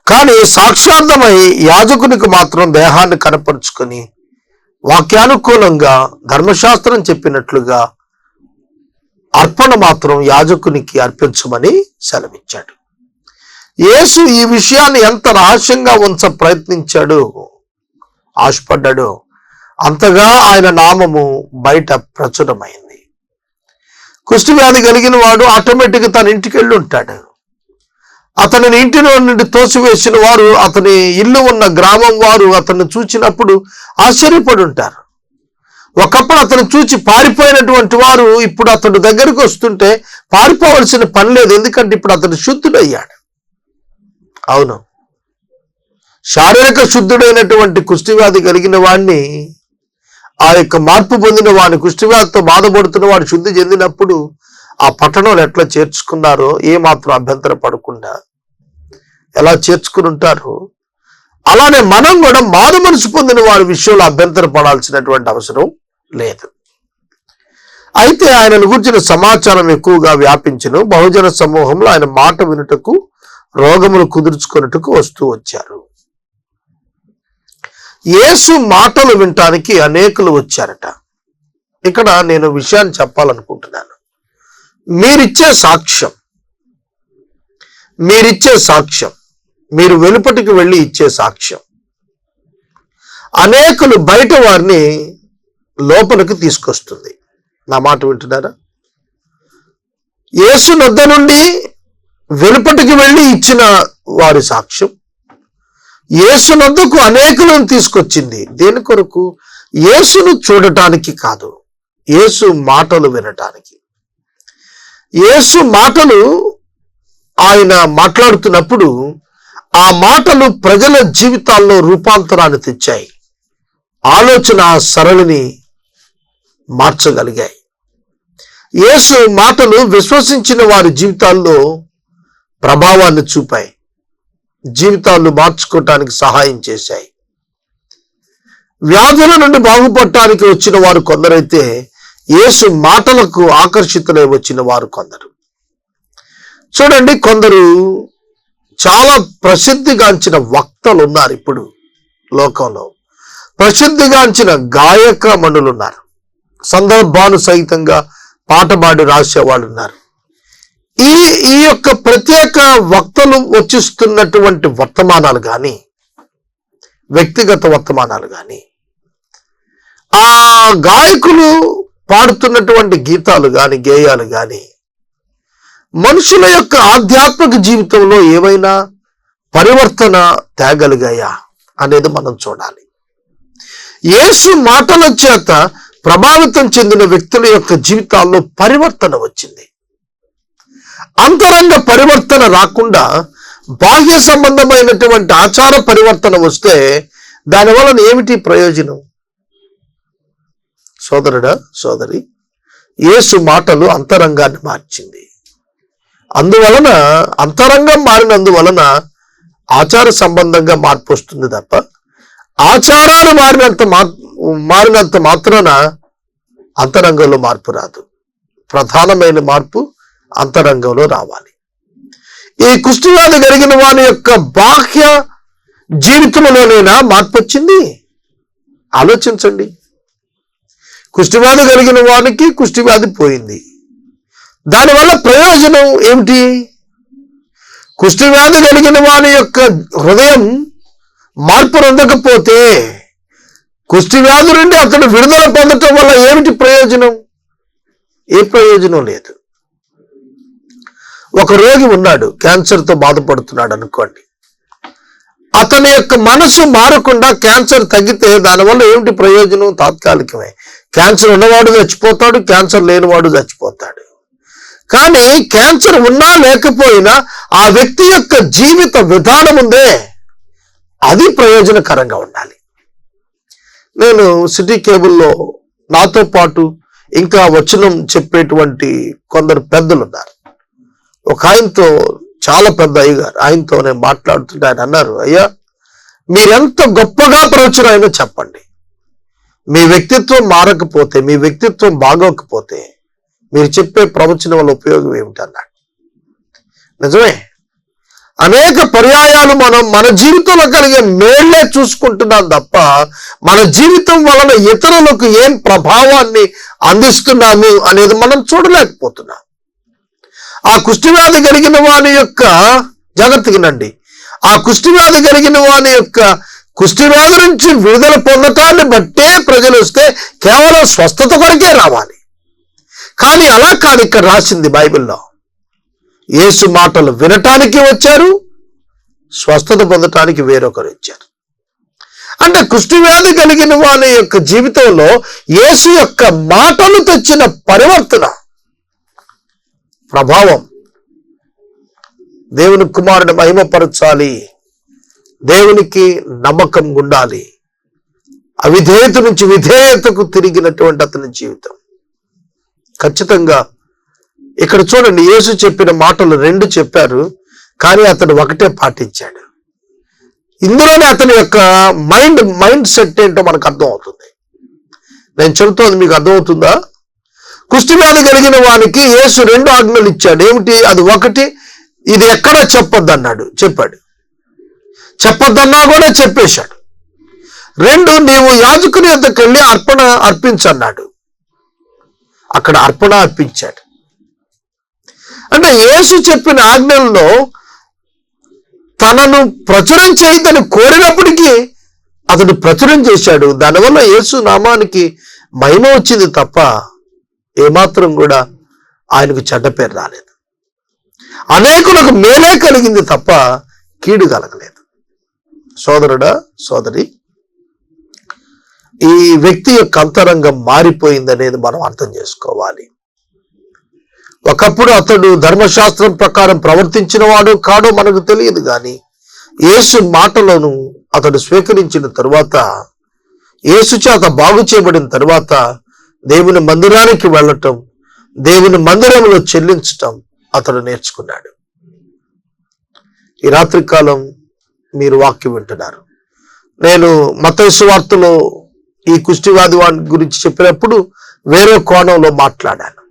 Speaker 1: కానీ సాక్షార్థమై యాజకునికి మాత్రం దేహాన్ని కనపరుచుకొని వాక్యానుకూలంగా ధర్మశాస్త్రం చెప్పినట్లుగా అర్పణ మాత్రం యాజకునికి అర్పించమని సెలవిచ్చాడు. యేసు ఈ విషయాన్ని ఎంత రహస్యంగా ప్రయత్నించాడు, ఆశపడ్డాడో అంతగా ఆయన నామము బయట ప్రచురమైంది. కుష్ఠవ్యాధి కలిగిన వాడు ఆటోమేటిక్గా తన ఇంటికి వెళ్ళి ఉంటాడు. అతనిని ఇంటిలో నుండి తోసివేసిన వారు, అతని ఇల్లు ఉన్న గ్రామం వారు అతన్ని చూచినప్పుడు ఆశ్చర్యపడి ఉంటారు. ఒకప్పుడు అతను చూచి పారిపోయినటువంటి వారు ఇప్పుడు అతడు దగ్గరికి వస్తుంటే పారిపోవలసిన పని లేదు, ఎందుకంటే ఇప్పుడు అతడు శుద్ధుడయ్యాడు. అవును, శారీరక శుద్ధుడైనటువంటి కుష్ఠవ్యాధి కలిగిన వాడిని, ఆ యొక్క మార్పు పొందిన వాడిని, కుష్ఠవ్యాధితో బాధపడుతున్న వాడు శుద్ధి చెందినప్పుడు ఆ పట్టణంలో ఎట్లా చేర్చుకున్నారో ఏమాత్రం అభ్యంతర పడకుండా ఎలా చేర్చుకుని ఉంటారో అలానే మనం కూడా మారు మనసు పొందిన వారి విషయంలో అభ్యంతర పడాల్సినటువంటి అవసరం లేదు. అయితే ఆయనను గురించిన సమాచారం ఎక్కువగా వ్యాపించెను. బహుజన సమూహంలో ఆయన మాట వినుటకు, రోగములు కుదుర్చుకున్నట్టుకు వస్తూ వచ్చారు. యేసు మాటలు వినటానికి అనేకులు వచ్చారట. ఇక్కడ నేను విషయాన్ని చెప్పాలనుకుంటున్నాను. మీరిచ్చే సాక్ష్యం, మీరు వెలుపటికి వెళ్ళి ఇచ్చే సాక్ష్యం అనేకులు బయట వారిని లోపలికి తీసుకొస్తుంది. నా మాట వింటున్నారా? యేసు నొద్ద నుండి వెలుపటికి వెళ్ళి ఇచ్చిన వారి సాక్ష్యం యేసు నొద్దకు అనేకులను తీసుకొచ్చింది. దేని కొరకు? యేసును చూడటానికి కాదు, యేసు మాటలు వినటానికి. యేసు మాటలు ఆయన మాట్లాడుతున్నప్పుడు ఆ మాటలు ప్రజల జీవితాల్లో రూపాంతరాన్ని తెచ్చాయి, ఆలోచన సరళిని మార్చగలిగాయి. యేసు మాటలు విశ్వసించిన వారి జీవితాల్లో ప్రభావాన్ని చూపాయి, జీవితాలు మార్చుకోవటానికి సహాయం చేశాయి. వ్యాధుల నుండి బాగుపడటానికి వచ్చిన వారు కొందరైతే యేసు మాటలకు ఆకర్షితులై వచ్చిన వారు కొందరు. చూడండి, కొందరు చాలా ప్రసిద్ధిగాంచిన వక్తలు ఉన్నారు. ఇప్పుడు లోకంలో ప్రసిద్ధిగాంచిన గాయక మనులు ఉన్నారు, సందర్భానుసహితంగా పాట పాడి రాసేవాళ్ళు ఉన్నారు. ఈ యొక్క ప్రత్యేక వక్తలు వచ్చిస్తున్నటువంటి వర్తమానాలు కానీ, వ్యక్తిగత వర్తమానాలు కానీ, ఆ గాయకులు పాడుతున్నటువంటి గీతాలు కానీ, గేయాలు కానీ మనుషుల యొక్క ఆధ్యాత్మిక జీవితంలో ఏమైనా పరివర్తన తేగలిగాయా అనేది మనం చూడాలి. యేసు మాటల చేత ప్రభావితం చెందిన వ్యక్తుల యొక్క జీవితాల్లో పరివర్తన వచ్చింది. అంతరంగ పరివర్తన రాకుండా బాహ్య సంబంధమైనటువంటి ఆచార పరివర్తన వస్తే దానివలన ఏమిటి ప్రయోజనం? సోదరుడా, సోదరి, యేసు మాటలు అంతరంగాన్ని మార్చింది. అందువలన అంతరంగం మారినందువలన ఆచార సంబంధంగా మార్పు వస్తుంది తప్ప ఆచారాలు మారినంత మాత్రాన అంతరంగంలో మార్పు రాదు. ప్రధానమైన మార్పు అంతరంగంలో రావాలి. ఈ కుష్ఠవ్యాధి కలిగిన వాని యొక్క బాహ్య జీవితంలోనైనా మార్పు వచ్చింది? ఆలోచించండి. కుష్ఠవ్యాధి కలిగిన వానికి కుష్ఠవ్యాధి పోయింది. దానివల్ల ప్రయోజనం ఏమిటి? కుష్ఠవ్యాధి కలిగిన వాని యొక్క హృదయం మార్పు పొందకపోతే కుష్ఠవ్యాధి నుండి అతడు విడుదల పొందటం వల్ల ఏమిటి ప్రయోజనం? ఏ ప్రయోజనం లేదు. ఒక రోగి ఉన్నాడు, క్యాన్సర్తో బాధపడుతున్నాడు అనుకోండి. అతని యొక్క మనసు మారకుండా క్యాన్సర్ తగ్గితే దానివల్ల ఏమిటి ప్రయోజనం? తాత్కాలికమే. క్యాన్సర్ ఉన్నవాడు చచ్చిపోతాడు, క్యాన్సర్ లేనివాడు చచ్చిపోతాడు. కానీ క్యాన్సర్ ఉన్నా లేకపోయినా ఆ వ్యక్తి యొక్క జీవిత విధానం ఉందే, అది ప్రయోజనకరంగా ఉండాలి. నేను సిటీ కేబుల్లో నాతో పాటు ఇంకా వచనం చెప్పేటువంటి కొందరు పెద్దలు ఉన్నారు. ఒక ఆయనతో, చాలా పెద్ద అయ్యగారు, ఆయనతో నేను మాట్లాడుతుంటే ఆయన అన్నారు, అయ్యా మీరెంత గొప్పగా ప్రవచనైనా చెప్పండి, మీ వ్యక్తిత్వం మారకపోతే, మీ వ్యక్తిత్వం బాగోకపోతే మీరు చెప్పే ప్రవచనం వల్ల ఉపయోగం ఏమిటి అన్నాడు. నిజమే, అనేక పర్యాయాలు మనం మన జీవితంలో కలిగే మేళ్లే చూసుకుంటున్నాం తప్ప మన జీవితం వలన ఇతరులకు ఏం ప్రభావాన్ని అందిస్తున్నాము అనేది మనం చూడలేకపోతున్నాం. ఆ కుష్ఠవ్యాధి కలిగిన వాని యొక్క జాగ్రత్తగానండి, ఆ కుష్ఠవ్యాధి కలిగిన వాని యొక్క కుష్ఠవ్యాధి నుంచి విడుదల పొందటాన్ని బట్టే ప్రజలు వస్తే కేవలం స్వస్థత కొరకే రావాలి. కానీ అలా కాదు. ఇక్కడ రాసింది బైబిల్లో, యేసు మాటలు వినటానికి వచ్చారు, స్వస్థత పొందటానికి వేరొకరు వచ్చారు. అంటే కుష్ఠవ్యాధి కలిగిన వాని యొక్క జీవితంలో యేసు యొక్క మాటలు తెచ్చిన పరివర్తన, ప్రభావం. దేవుని కుమారుని మహిమపరచాలి, దేవునికి నమ్మకం ఉండాలి. అవిధేయత నుంచి విధేయతకు తిరిగినటువంటి అతని జీవితం ఖచ్చితంగా. ఇక్కడ చూడండి, యేసు చెప్పిన మాటలు 2 చెప్పారు, కానీ అతను ఒకటే పాటించాడు. ఇందులోనే అతని యొక్క మైండ్ సెట్ ఏంటో మనకు అర్థం అవుతుంది. నేను చెబుతోంది మీకు అర్థమవుతుందా? కుష్ఠవ్యాధి కలిగిన వానికి యేసు 2 ఆజ్ఞలు ఇచ్చాడు. ఏమిటి? అది ఒకటి, ఇది ఎక్కడా చెప్పొద్దు అన్నాడు, చెప్పాడు. చెప్పొద్దన్నా కూడా చెప్పేశాడు. 2, నీవు యాజకుని వద్దకు వెళ్ళి అర్పణ అర్పించన్నాడు. అక్కడ అర్పణ అర్పించాడు. అంటే యేసు చెప్పిన ఆజ్ఞల్లో తనను ప్రచురం చేయదని కోరినప్పటికీ అతడు ప్రచురం చేశాడు. దానివల్ల యేసు నామానికి మహిమ వచ్చింది తప్ప ఏమాత్రం కూడా ఆయనకు చెడ్డ పేరు రాలేదు. అనేకులకు మేలే కలిగింది తప్ప కీడు కలగలేదు. సోదరుడా, సోదరి, ఈ వ్యక్తి యొక్క అంతరంగం మారిపోయింది అనేది మనం అర్థం చేసుకోవాలి. ఒకప్పుడు అతడు ధర్మశాస్త్రం ప్రకారం ప్రవర్తించిన వాడు కాడో మనకు తెలియదు, కానీ యేసు మాటలను అతడు స్వీకరించిన తరువాత, యేసు చేత బాగు చేయబడిన తరువాత దేవుని మందిరానికి వెళ్ళటం, దేవుని మందిరంలో చెల్లించటం అతడు నేర్చుకున్నాడు. ఈ రాత్రికాలం మీరు వాక్యం వింటున్నారు. నేను మత్తయి సువార్తలో ఈ కుష్ఠవ్యాధి వాడి గురించి చెప్పినప్పుడు వేరే కోణంలో మాట్లాడాను.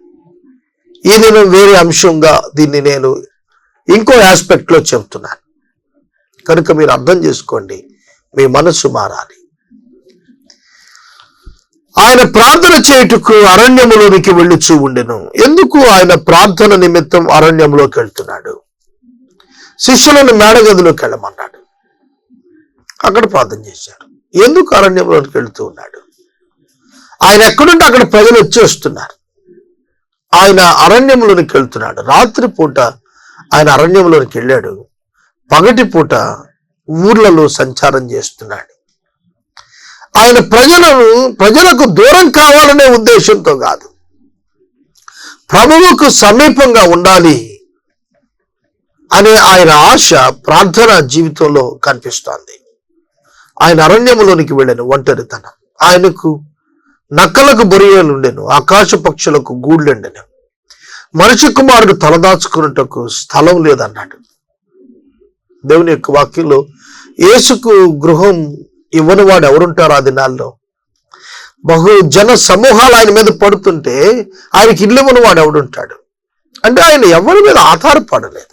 Speaker 1: ఈ దినం వేరే అంశంగా దీన్ని నేను ఇంకో ఆస్పెక్ట్ లో చెప్తున్నాను. కనుక మీరు అర్థం చేసుకోండి, మీ మనస్సు మారాలి. ఆయన ప్రార్థన చేయుటకు అరణ్యములోనికి వెళ్ళుచూ ఉండెను. ఎందుకు ఆయన ప్రార్థన నిమిత్తం అరణ్యంలోకి వెళ్తున్నాడు? శిష్యులను మేడగదిలోకి వెళ్ళమన్నాడు, అక్కడ ప్రార్థన చేశారు. ఎందుకు అరణ్యంలోకి వెళుతూ ఉన్నాడు? ఆయన ఎక్కడుంటే అక్కడ ప్రజలు వచ్చేస్తున్నారు. ఆయన అరణ్యంలోనికి వెళ్తున్నాడు. రాత్రి పూట ఆయన అరణ్యంలోనికి వెళ్ళాడు, పగటి పూట ఊర్లలో సంచారం చేస్తున్నాడు. ఆయన ప్రజలకు దూరం కావాలనే ఉద్దేశంతో కాదు, ప్రభువుకు సమీపంగా ఉండాలి అనే ఆయన ఆశ ప్రార్థన జీవితంలో కనిపిస్తోంది. ఆయన అరణ్యంలోనికి వెళ్ళాను, ఒంటరితనం. ఆయనకు నక్కలకు బొరియలు ఉండెను, ఆకాశ పక్షులకు గూళ్ళెండెను, మనిషి కుమారుడు తలదాచుకున్నటకు స్థలం లేదన్నాడు. దేవుని యొక్క వాక్యంలో యేసుకు గృహం ఇవ్వని వాడు ఎవరుంటారు ఆ దినాల్లో? బహు జన సమూహాలు ఆయన మీద పడుతుంటే ఆయనకి ఇల్లు ఇవ్వని వాడు ఎవడుంటాడు? అంటే ఆయన ఎవరి మీద ఆధారపడలేదు.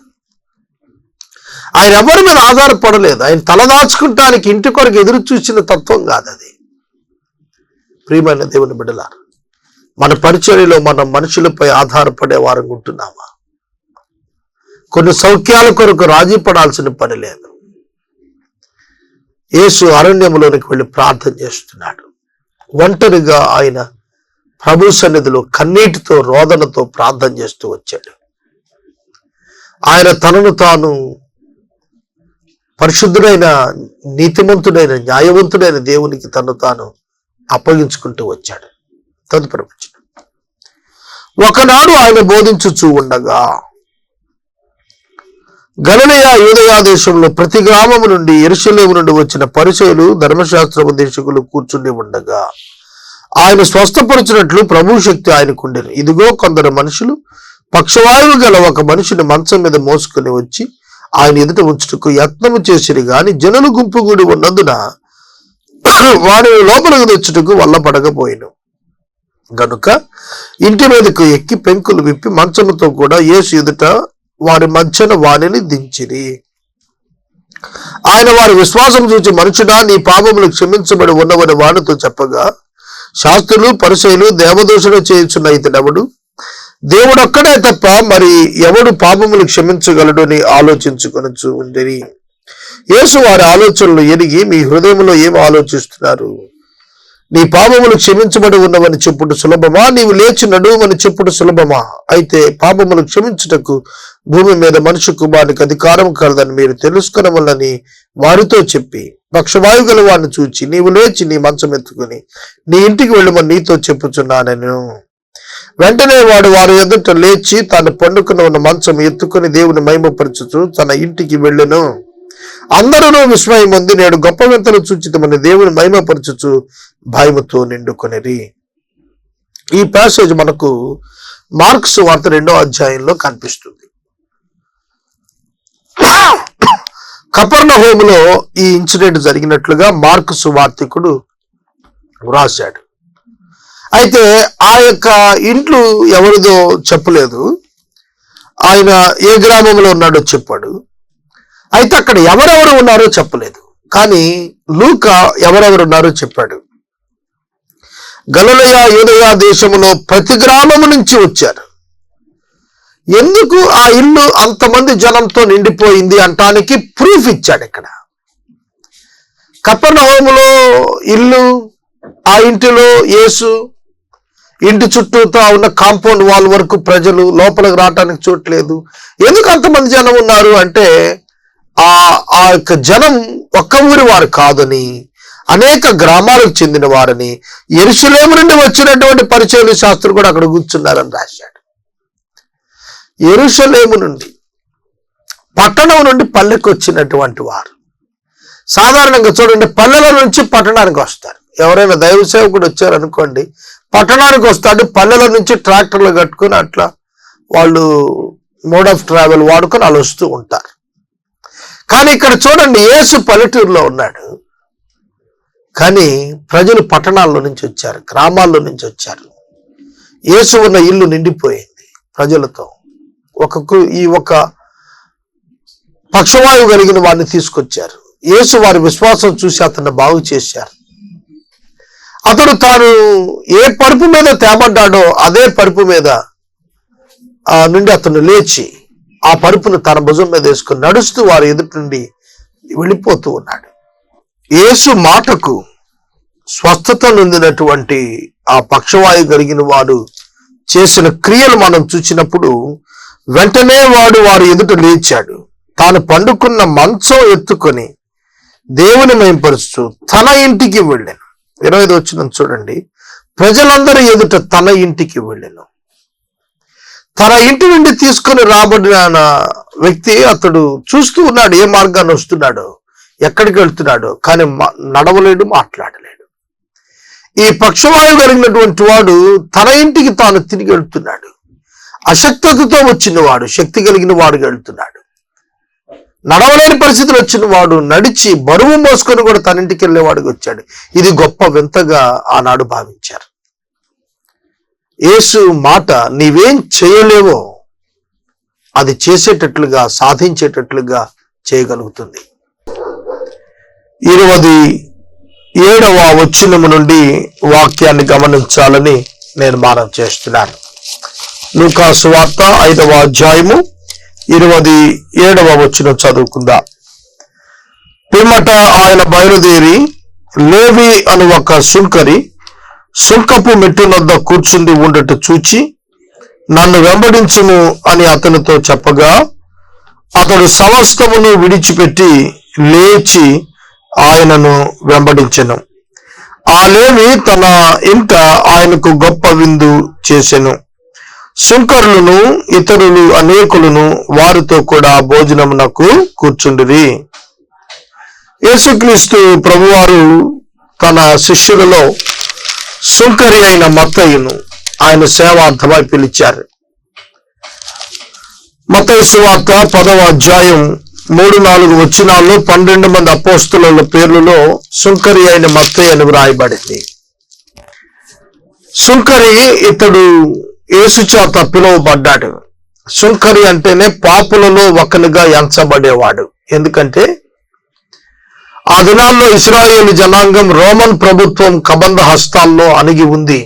Speaker 1: ఆయన తలదాచుకుంటానికి ఇంటి కొరకు ఎదురు చూసిన తత్వం కాదు అది. ప్రియమైన దేవుని బిడ్డలారా, మన పరిచర్యలో మనం మనుషులపై ఆధారపడే వారు ఉంటున్నామా? కొన్ని సౌఖ్యాల కొరకు రాజీ పడాల్సిన పని లేదు. యేసు అరణ్యంలోనికి వెళ్ళి ప్రార్థన చేస్తున్నాడు. ఒంటరిగా ఆయన ప్రభు సన్నిధిలో కన్నీటితో రోదనతో ప్రార్థన చేస్తూ వచ్చాడు. ఆయన తనను తాను పరిశుద్ధుడైన, నీతిమంతుడైన, న్యాయవంతుడైన దేవునికి తను తాను అప్పగించుకుంటూ వచ్చాడు. తదుపరి వచనం. ఒకనాడు ఆయన బోధించుచూ ఉండగా గలిలయ యూదయ దేశంలో ప్రతి గ్రామము నుండి యెరూషలేము నుండి వచ్చిన పరిసయ్యులు, ధర్మశాస్త్రోపదేశకులు కూర్చుని ఉండగా ఆయన స్వస్థపరిచినట్లు ప్రభు శక్తి ఆయనకుండెను. ఇదిగో కొందరు మనుషులు పక్షవాయువు గల ఒక మనిషిని మంచం మీద మోసుకుని వచ్చి ఆయన ఎదుట ఉంచుటకు యత్నము చేసిరి గాని జనులు గుంపు కూడి ఉన్నందున వారిని లోపలికి తెచ్చుటకు వల్ల పడకపోయిను. గనుక ఇంటి మీదకు ఎక్కి పెంకులు విప్పి మంచముతో కూడా యేసు ఎదుట వారి మధ్యన వానిని దించిరి. ఆయన వారి విశ్వాసం చూచి, మనుషుడా, నీ పాపములు క్షమించబడి ఉన్నవని వానితో చెప్పగా, శాస్త్రులు, పరిసయ్యులు దేవదూషణ చేయుచున్న ఇతడెవడు? దేవుడొక్కడే తప్ప మరి ఎవడు పాపములు క్షమించగలడు అని ఆలోచించుకొనుచు ఉండేది. యేసు వారి ఆలోచనలు ఎరిగి, మీ హృదయంలో ఏం ఆలోచిస్తున్నారు? నీ పాపములు క్షమించబడి ఉన్నవని చెప్పుడు సులభమా? నీవు లేచి నడువమని చెప్పుడు సులభమా? అయితే పాపములు క్షమించుటకు భూమి మీద మనుష్య కుమారునికి అధికారం కలదని మీరు తెలుసుకొనవలని వారితో చెప్పి, పక్షవాయు గల వారిని చూచి, నీవు లేచి నీ మంచం ఎత్తుకుని నీ ఇంటికి వెళ్ళమని నీతో చెప్పుచున్నాను. వెంటనే వాడు వారి ఎదుట లేచి తాను పండుకుని ఉన్న మంచం ఎత్తుకుని దేవుని మహిమపరచుచు తన ఇంటికి వెళ్ళెను. అందరూ విస్మయం పొంది, నేడు గొప్ప వింతలు చూచితమని దేవుని మహిమపరచుచు భయముతో నిండుకొనిరి. ఈ ప్యాసేజ్ మనకు మార్కు సువార్త 2వ అధ్యాయంలో కనిపిస్తుంది. కపెర్నహూములో ఈ ఇన్సిడెంట్ జరిగినట్లుగా మార్కు సువార్తికుడు వ్రాశాడు. అయితే ఆ యొక్క ఇంట్లో ఎవరిదో చెప్పలేదు, ఆయన ఏ గ్రామంలో ఉన్నాడో చెప్పాడు. అయితే అక్కడ ఎవరెవరు ఉన్నారో చెప్పలేదు, కానీ లూకా ఎవరెవరు ఉన్నారో చెప్పాడు. గలిలయ యూదయ దేశములో ప్రతి గ్రామము నుంచి వచ్చారు. ఎందుకు ఆ ఇల్లు అంతమంది జనంతో నిండిపోయింది అంటానికి ప్రూఫ్ ఇచ్చాడు ఇక్కడ. కపెర్నహూములో ఇల్లు, ఆ ఇంటిలో యేసు, ఇంటి చుట్టూతో ఉన్న కాంపౌండ్ వాల్ వరకు ప్రజలు, లోపలికి రావటానికి చోట్లేదు. ఎందుకు అంతమంది జనం ఉన్నారు అంటే ఆ యొక్క జనం ఒక్క ఊరి వారు కాదని, అనేక గ్రామాలకు చెందిన వారని, యెరూషలేము నుండి వచ్చినటువంటి పరిచయులు, శాస్త్రులు కూడా అక్కడ కూర్చున్నారని రాశాడు. యెరూషలేము నుండి, పట్టణం నుండి పల్లెకి వచ్చినటువంటి వారు సాధారణంగా చూడండి, పల్లెల నుంచి పట్టణానికి వస్తారు. ఎవరైనా దైవ సేవకుడు వచ్చారనుకోండి, పట్టణానికి వస్తాడు, పల్లెల నుంచి ట్రాక్టర్లు కట్టుకుని అట్లా వాళ్ళు మోడ్ ఆఫ్ ట్రావెల్ వాడుకొని వాళ్ళు వస్తూ ఉంటారు. కానీ ఇక్కడ చూడండి, యేసు పల్లెటూరులో ఉన్నాడు, కానీ ప్రజలు పట్టణాల్లో నుంచి వచ్చారు, గ్రామాల్లో నుంచి వచ్చారు. యేసు ఉన్న ఇల్లు నిండిపోయింది ప్రజలతో. ఈ ఒక పక్షవాయువు కలిగిన వారిని తీసుకొచ్చారు. యేసు వారి విశ్వాసం చూసి అతన్ని బాగు చేశారు. అతడు తాను ఏ పరుపు మీద తేబడ్డాడో అదే పరుపు మీద నుండి అతను లేచి ఆ పరుపును తన భుజం మీద వేసుకుని నడుస్తూ వారి ఎదుటి నుండి వెళ్ళిపోతూ ఉన్నాడు. యేసు మాటకు స్వస్థత నొందినటువంటి ఆ పక్షవాయువు కలిగిన వాడు చేసిన క్రియలు మనం చూసినప్పుడు, వెంటనే వాడు వారి ఎదుట లేచాడు, తాను పండుకున్న మంచం ఎత్తుకొని దేవుని మహిమపరుస్తూ తన ఇంటికి వెళ్ళాను. 25 వచనం చూడండి, ప్రజలందరూ ఎదుట తన ఇంటికి వెళ్ళాను. తన ఇంటి నుండి తీసుకొని రాబడిన వ్యక్తి అతడు చూస్తూ ఉన్నాడు, ఏ మార్గాన్ని వస్తున్నాడో, ఎక్కడికి వెళ్తున్నాడో, కానీ నడవలేడు, మాట్లాడలేడు. ఈ పక్షవాయువు కలిగినటువంటి వాడు తన ఇంటికి తాను తిరిగి వెళ్తున్నాడు. అశక్తతతో వచ్చిన వాడు శక్తి కలిగిన వాడుగా వెళ్తున్నాడు. నడవలేని పరిస్థితులు వచ్చిన వాడు నడిచి బరువు మోసుకొని కూడా తన ఇంటికి వెళ్ళేవాడికి వచ్చాడు. ఇది గొప్ప వింతగా ఆనాడు భావించారు. యేసు మాట నీవేం చేయలేవో అది చేసేటట్లుగా, సాధించేటట్లుగా చేయగలుగుతుంది. 27వ వచనము నుండి వాక్యాన్ని గమనించాలని నేను మనవి చేస్తున్నాను. లూకా సువార్త 5వ అధ్యాయము 27వ వచనం చదువుకుందాం. పిమ్మట ఆయన బయలుదేరి లేవి అను ఒక సుంకరి సుంకపు మెట్టునొద్ద కూర్చుండి ఉండట చూచి, నన్ను వెంబడించుము అని అతనితో చెప్పగా, అతడు సమస్తమును విడిచిపెట్టి లేచి ఆయనను వెంబడించెను. ఆ లేవి తన ఇంట ఆయనకు గొప్ప విందు చేసెను. సుంకరులను ఇతరులు అనేకులను వారితో కూడా భోజనమునకు కూర్చుండిరి. యేసుక్రీస్తు ప్రభువారు తన శిష్యులలో సుంకరి అయిన మత్తయిను ఆయన సేవార్థమై పిలిచారు. మత్తయి సువార్త 10వ అధ్యాయం 3-4 వచనాల్లో 12 మంది అపోస్తలుల పేర్లలో సుంకరి అయిన మత్తయి అని వ్రాయబడింది. సుంకరి ఇతడు యేసు చేత పిలువబడ్డాడు. సుంకరి అంటేనే పాపులలో ఒకనిగా ఎంచబడేవాడు. ఎందుకంటే ఆ దినాల్లో ఇశ్రాయేలు జనాంగం రోమన్ ప్రభుత్వం కబంధ హస్తాల్లో అణిగి ఉంది.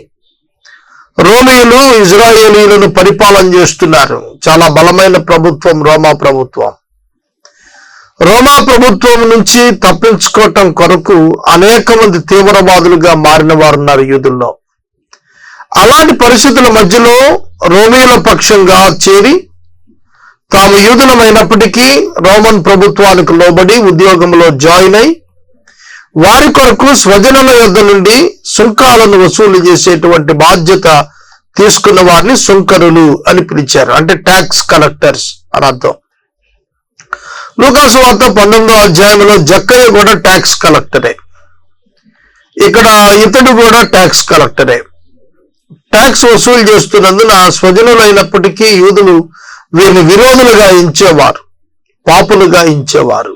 Speaker 1: రోమీయులు ఇజ్రాయేలీలను పరిపాలన చేస్తున్నారు. చాలా బలమైన ప్రభుత్వం రోమా ప్రభుత్వం. రోమా ప్రభుత్వం నుంచి తప్పించుకోవటం కొరకు అనేక మంది తీవ్రవాదులుగా మారిన వారు ఉన్నారు యూదుల్లో. అలాంటి పరిస్థితుల మధ్యలో రోమీయుల పక్షంగా చేరి తాము యూదులమైనప్పటికీ రోమన్ ప్రభుత్వానికి లోబడి ఉద్యోగంలో జాయిన్ అయి వారి కొరకు స్వజనుల యొద్ద నుండి సుంకాలను వసూలు చేసేటువంటి బాధ్యత తీసుకున్న వారిని సుంకరులు అని పిలిచారు. అంటే ట్యాక్స్ కలెక్టర్స్ అని అర్థం. లూకా సువార్త 19వ అధ్యాయంలో జక్కయ్య కూడా ట్యాక్స్ కలెక్టరే. ఇక్కడ ఇతడు కూడా ట్యాక్స్ కలెక్టరే. ట్యాక్స్ వసూలు చేస్తున్నందున స్వజనులైనప్పటికీ యూదులు వీరిని విరోధులుగా ఎంచేవారు, పాపులుగా ఎంచేవారు.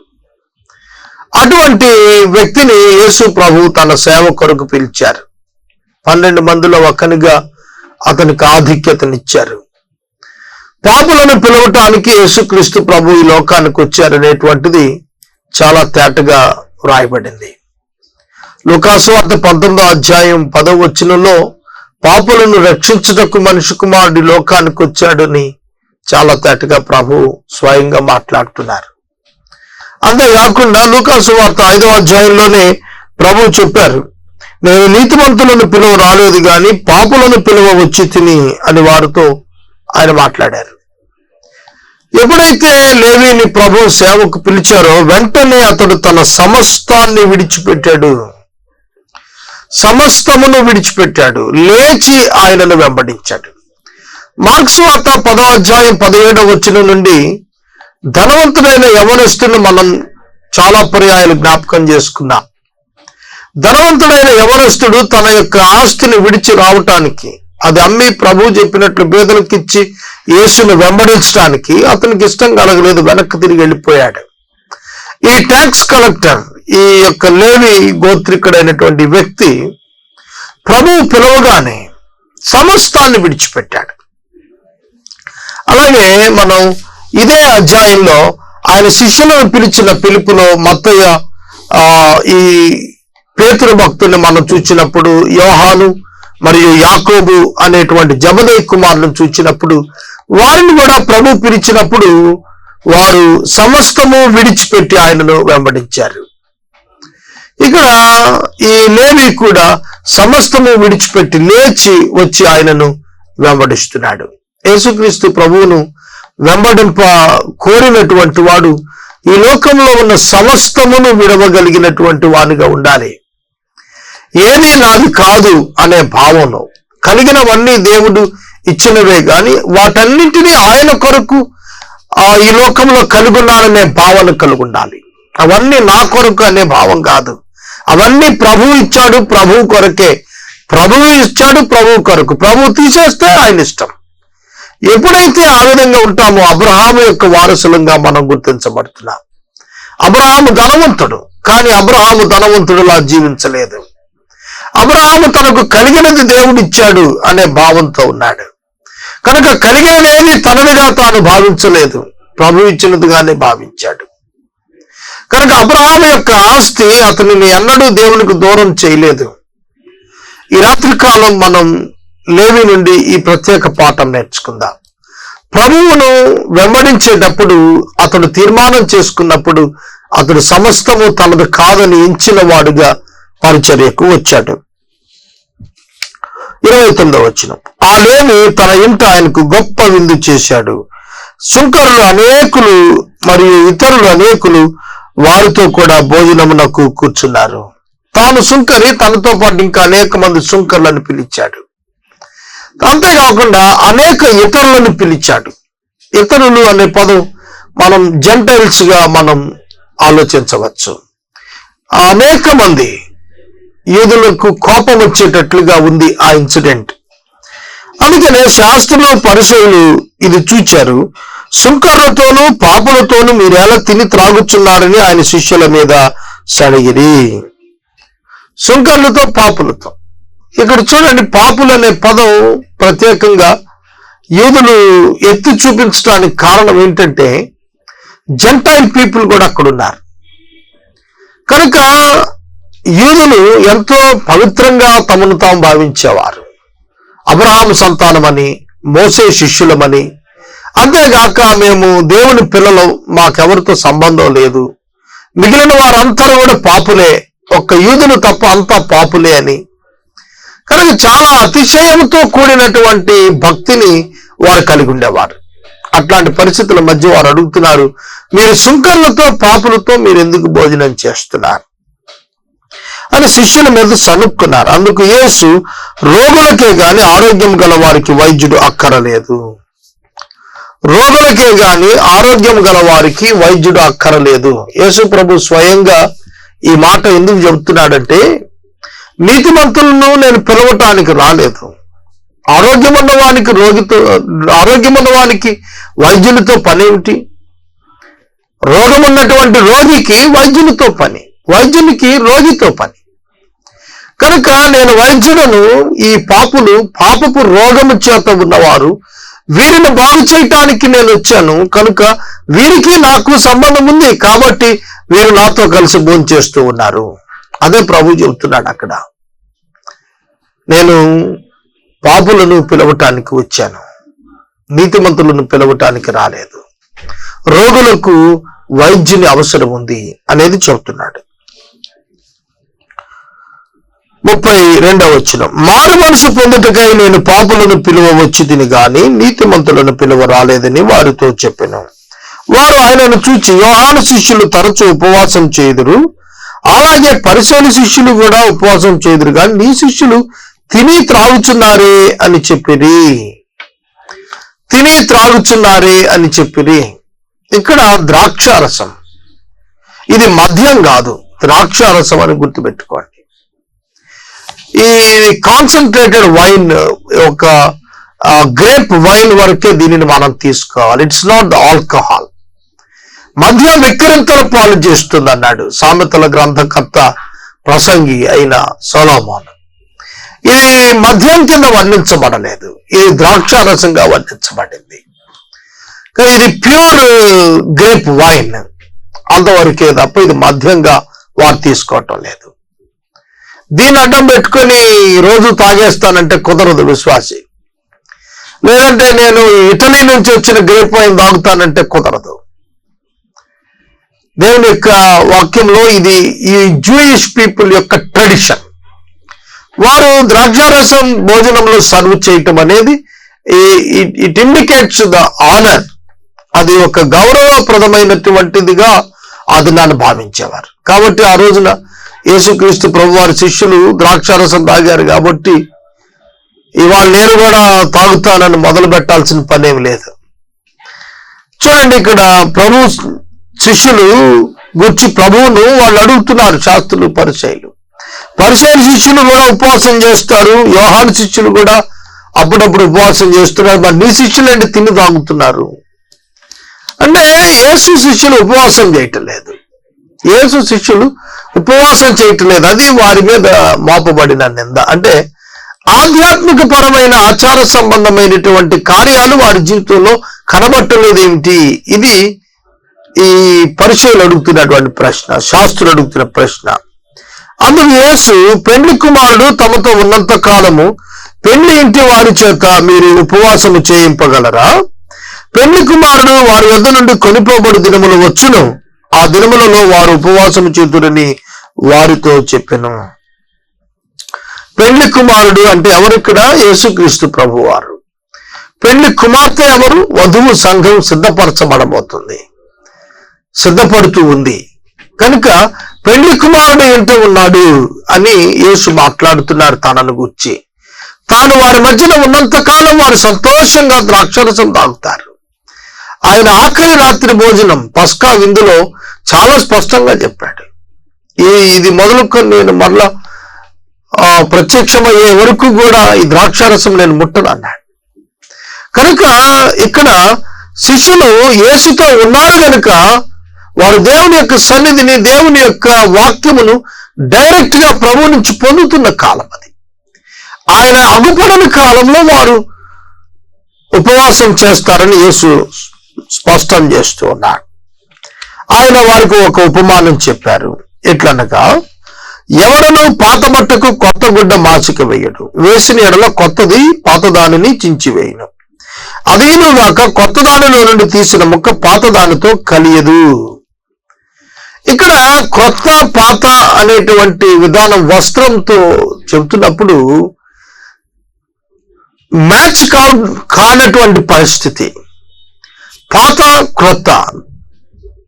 Speaker 1: అటువంటి వ్యక్తిని యేసు ప్రభు తన సేవ కొరకు పిలిచారు. 12 మందిలో ఒకనిగా అతనికి ఆధిక్యతనిచ్చారు. పాపులను పిలవటానికి యేసుక్రీస్తు ప్రభు ఈ లోకానికి వచ్చారనేటువంటిది చాలా తేటగా వ్రాయబడింది. లూకా సువార్త 19వ అధ్యాయం 10వ వచనంలో పాపులను రక్షించుటకు మనిషి కుమారుడి లోకానికి వచ్చాడని చాలా తేటగా ప్రభు స్వయంగా మాట్లాడుతున్నారు. అంతేకాకుండా లూకా సువార్త 5వ అధ్యాయంలోనే ప్రభు చెప్పారు, నేను నీతిమంతులను పిలువ రాలేదు గాని పాపులను పిలువ వచ్చి తిని అని వారితో ఆయన మాట్లాడారు. ఎప్పుడైతే లేవీని ప్రభు సేవకు పిలిచారో వెంటనే అతడు తన సమస్తాన్ని విడిచిపెట్టాడు. సమస్తమును విడిచిపెట్టాడు, లేచి ఆయనను వెంబడించాడు. మార్క్స్ వార్త 10వ అధ్యాయం 17వ వచనం నుండి ధనవంతుడైన యవనస్తుని మనం చాలా పర్యాయాలు జ్ఞాపకం చేసుకున్నాం. ధనవంతుడైన యవనస్తుడు తన యొక్క ఆస్తిని విడిచి రావటానికి, అది అమ్మి ప్రభు చెప్పినట్లు పేదలకు ఇచ్చి యేసును వెంబడించడానికి అతనికి ఇష్టం కలగలేదు, వెనక్కి తిరిగి వెళ్ళిపోయాడు. ఈ ట్యాక్స్ కలెక్టర్, ఈ యొక్క లేవి గోత్రికుడైనటువంటి వ్యక్తి ప్రభువు పిలవగానే సమస్తాన్ని విడిచిపెట్టాడు. అలాగే మనం ఇదే అధ్యాయంలో ఆయన శిష్యులను పిలిచిన పిలుపులో మత్తయ్య ఈ పేతురు భక్తుల్ని మనం చూచినప్పుడు, యోహాను మరియు యాకోబు అనేటువంటి జబదేయి కుమారులను చూచినప్పుడు, వారిని కూడా ప్రభు పిలిచినప్పుడు వారు సమస్తము విడిచిపెట్టి ఆయనను వెంబడించారు. ఇక్కడ ఈ లేవి కూడా సమస్తము విడిచిపెట్టి లేచి వచ్చి ఆయనను వెంబడిస్తున్నాడు. యేసుక్రీస్తు ప్రభువును వెంబడింప కోరినటువంటి వాడు ఈ లోకంలో ఉన్న సమస్తమును విడవగలిగినటువంటి వానిగా ఉండాలి. ఏది నాది కాదు అనే భావంలో, కలిగినవన్నీ దేవుడు ఇచ్చినవే గాని వాటన్నింటినీ ఆయన కొరకు ఈ లోకంలో కలుగున్నాననే భావన కలిగి ఉండాలి. అవన్నీ నా కొరకు అనే భావం కాదు. అవన్నీ ప్రభువు ఇచ్చాడు, ప్రభువు కొరకే. ప్రభువు ఇచ్చాడు, ప్రభువు కొరకు. ప్రభువు తీసేస్తే ఆయన ఇష్టం. ఎప్పుడైతే ఆ విధంగా ఉంటామో అబ్రహాము యొక్క వారసులంగా మనం గుర్తించబడుతున్నాం. అబ్రహాము ధనవంతుడు, కానీ అబ్రహాము ధనవంతుడులా జీవించలేదు. అబ్రహాము తనకు కలిగినది దేవుడిచ్చాడు అనే భావంతో ఉన్నాడు. కనుక కలిగినదేది తనదిగా తాను భావించలేదు, ప్రభు ఇచ్చినదిగానే భావించాడు. కనుక అబ్రహాము యొక్క ఆస్తి అతనిని ఎన్నడూ దేవునికి దూరం చేయలేదు. ఈ రాత్రికాలం మనం లేవి నుండి ఈ ప్రత్యేక పాఠం నేర్చుకుందాం. ప్రభువును వెంబడించేటప్పుడు అతడు తీర్మానం చేసుకున్నప్పుడు అతడు సమస్తము తనది కాదని ఎంచిన వాడుగా పరిచర్యకు వచ్చాడు. 29వ వచనం. ఆ లేమి తన ఇంట ఆయనకు గొప్ప విందు చేశాడు. సుంకరులు అనేకులు మరియు ఇతరులు అనేకులు వారితో కూడా భోజనమునకు కూర్చున్నారు. తాను సుంకరి, తనతో పాటు ఇంకా అనేక మంది సుంకరులను పిలిచాడు. అంతేకాకుండా అనేక ఇతరులను పిలిచాడు. ఇతరులు అనే పదం మనం జెంటైల్స్ గా మనం ఆలోచించవచ్చు. అనేక మంది యూదులకు కోపం వచ్చేటట్లుగా ఉంది ఆ ఇన్సిడెంట్. అందుకనే శాస్త్రులు పరిసయ్యులు ఇది చూచారు. సుంకరులతోనూ పాపులతోనూ మీరు ఎలా తిని త్రాగుచున్నారని ఆయన శిష్యుల మీద సడిగిరి. సుంకరులతో పాపులతో. ఇక్కడ చూడండి, పాపులు అనే పదం ప్రత్యేకంగా యూదులు ఎత్తి చూపించడానికి కారణం ఏంటంటే జెంటైల్ పీపుల్ కూడా అక్కడ ఉన్నారు కనుక యూదులు ఎంతో పవిత్రంగా తమను తాము భావించేవారు. అబ్రహాము సంతానమని, మోసే శిష్యులమని, అంతేగాక మేము దేవుని పిల్లలు, మాకెవరితో సంబంధం లేదు, మిగిలిన వారందరూ కూడా పాపులే, ఒక్క యూదులు తప్ప అంతా పాపులే అని. కనుక చాలా అతిశయంతో కూడినటువంటి భక్తిని వారు కలిగి ఉండేవారు. అట్లాంటి పరిస్థితుల మధ్య వారు అడుగుతున్నారు, మీరు సుంకర్లతో పాపులతో మీరు ఎందుకు భోజనం చేస్తున్నారు అని శిష్యుల మీద సనుక్కున్నారు. అందుకు యేసు, రోగులకే గాని ఆరోగ్యం గల వారికి వైద్యుడు అక్కరలేదు. రోగులకే గాని ఆరోగ్యం గల వారికి వైద్యుడు అక్కరలేదు. యేసు ప్రభు స్వయంగా ఈ మాట ఎందుకు చెబుతున్నాడంటే, నీతిమంతులను నేను పిలవటానికి రాలేదు, ఆరోగ్యమున్న వానికి వైద్యులతో పనేమిటి? రోగమున్నటువంటి రోగికి వైద్యులతో పని, వైద్యునికి రోగితో పని. కనుక నేను వైద్యులను, ఈ పాపపు రోగము చేత ఉన్నవారు, వీరిని బాగు చేయటానికి నేను వచ్చాను. కనుక వీరికి నాకు సంబంధం ఉంది కాబట్టి వీరు నాతో కలిసి భోజనం చేస్తూ ఉన్నారు. అదే ప్రభు చెబుతున్నాడు అక్కడ. నేను పాపులను పిలవటానికి వచ్చాను, నీతిమంతులను పిలవటానికి రాలేదు. రోగులకు వైద్యుని అవసరం ఉంది అనేది చెబుతున్నాడు. 32వ వచనం. మారు మనసు పొందుటకై నేను పాపులను పిలువవచ్చు తిని గాని నీతిమంతులను పిలువ రాలేదని వారితో చెప్పెను. వారు ఆయనను చూచి, యోహాను శిష్యులు తరచూ ఉపవాసం చేయుదురు, అలాగే పరిసయ్యుల శిష్యులు కూడా ఉపవాసం చేయుదురు, కానీ నీ శిష్యులు తిని త్రాగుచున్నారే అని చెప్పిరి. తిని త్రాగుచున్నారే అని చెప్పిరి. ఇక్కడ ద్రాక్షారసం, ఇది మద్యం కాదు, ద్రాక్షారసం అని గుర్తుపెట్టుకోండి. ఈ కాన్సన్ట్రేటెడ్ వైన్, ఒక గ్రేప్ వైన్ వరకే దీనిని మనం తీసుకోవాలి. It's not the alcohol. మద్యం విక్రింతల పాలు చేస్తుంది అన్నాడు సామెతల గ్రంథకర్త, ప్రసంగి అయిన సొలొమోను. ఇది మద్యం కింద వర్ణించబడలేదు, ఇది ద్రాక్షారసంగా వర్ణించబడింది. ఇది ప్యూర్ గ్రేప్ వైన్ అంతవరకే తప్ప ఇది మద్యంగా వారు తీసుకోవటం లేదు. దీన్ని అడ్డం పెట్టుకొని రోజు తాగేస్తానంటే కుదరదు విశ్వాసి. లేదంటే నేను ఇటలీ నుంచి వచ్చిన గ్రేప్ వైన్ తాగుతానంటే కుదరదు. దేవుని యొక్క వాక్యంలో ఇది ఈ జూయిష్ పీపుల్ యొక్క ట్రెడిషన్. వారు ద్రాక్షారసం భోజనంలో సర్వ్ చేయటం అనేది ఇట్ ఇండికేట్స్ ద ఆనర్. అది ఒక గౌరవప్రదమైనటువంటిదిగా అది నన్ను భావించేవారు. కాబట్టి ఆ రోజున యేసుక్రీస్తు ప్రభు వారి శిష్యులు ద్రాక్షారసం తాగారు కాబట్టి ఇవాళ నేను కూడా తాగుతానని మొదలు పెట్టాల్సిన పనేం లేదు. చూడండి, ఇక్కడ ప్రభు శిష్యులు గుర్చి ప్రభువును వాళ్ళు అడుగుతున్నారు. శాస్త్రులు, పరిసయ్యులు శిష్యులు కూడా ఉపవాసం చేస్తారు, యోహాను శిష్యులు కూడా అప్పుడప్పుడు ఉపవాసం చేస్తున్నారు. మరి నీ శిష్యులు అంటే తిని తాగుతున్నారు అంటే యేసు శిష్యులు ఉపవాసం చేయటం లేదు, యేసు శిష్యులు ఉపవాసం చేయటం లేదు. అది వారి మీద మోపబడిన నింద. అంటే ఆధ్యాత్మిక పరమైన ఆచార సంబంధమైనటువంటి కార్యాలు వారి జీవితంలో కనబట్టలేదు ఏమిటి? ఇది ఈ పరిచయులు అడుగుతున్నటువంటి ప్రశ్న, శాస్త్రులు అడుగుతున్న ప్రశ్న. అందుకు యేసు, పెండ్లి కుమారుడు తమతో ఉన్నంత కాలము పెండ్లి ఇంటి వారి చేత మీరు ఉపవాసము చేయింపగలరా? పెళ్లి కుమారుడు వారి వద్ద నుండి కొనిపోబడి దినములు వచ్చును, ఆ దినములలో వారు ఉపవాసము చేతురని వారితో చెప్పెను. పెళ్లి కుమారుడు అంటే ఎవరిక్కడ? యేసుక్రీస్తు ప్రభు వారు. పెళ్లి కుమార్తె ఎవరు? వధువు సంఘం సిద్ధపరచబడబోతుంది, సిద్ధపడుతూ ఉంది. కనుక పెళ్లి కుమారుడు ఎంత ఉన్నాడు అని యేసు మాట్లాడుతున్నారు తనను గుర్చి. తాను వారి మధ్యన ఉన్నంత కాలం వారు సంతోషంగా ద్రాక్షరసం తాగుతారు. ఆయన ఆఖరి రాత్రి భోజనం పస్కా విందులో చాలా స్పష్టంగా చెప్పాడు, ఇది మొదలుకొని నేను మరలా ప్రత్యక్షమయ్యే వరకు కూడా ఈ ద్రాక్షారసం నేను ముట్టను అన్నాడు. కనుక ఇక్కడ శిష్యులు యేసుతో ఉన్నారు కనుక వారు దేవుని యొక్క సన్నిధిని, దేవుని యొక్క వాక్యమును డైరెక్ట్ గా ప్రభువు నుంచి పొందుతున్న కాలం అది. ఆయన అగుపడని కాలంలో వారు ఉపవాసం చేస్తారని యేసు స్పష్టం చేస్తూ ఉన్నాడు. ఆయన వారికి ఒక ఉపమానం చెప్పారు. ఎట్లనగా, ఎవడను పాత బట్టకు కొత్త గుడ్డ మాసిక వేయడు, వేసిన ఎడల కొత్తది పాత దానిని చించివేయను. అదేనుగాక కొత్త దానిలో నుండి తీసిన ముక్క పాత దానితో కలియదు. ఇక్కడ కొత్త పాత అనేటువంటి విధానం వస్త్రంతో చెబుతున్నప్పుడు మ్యాచ్ కానటువంటి పరిస్థితి. పాత క్రొత్త,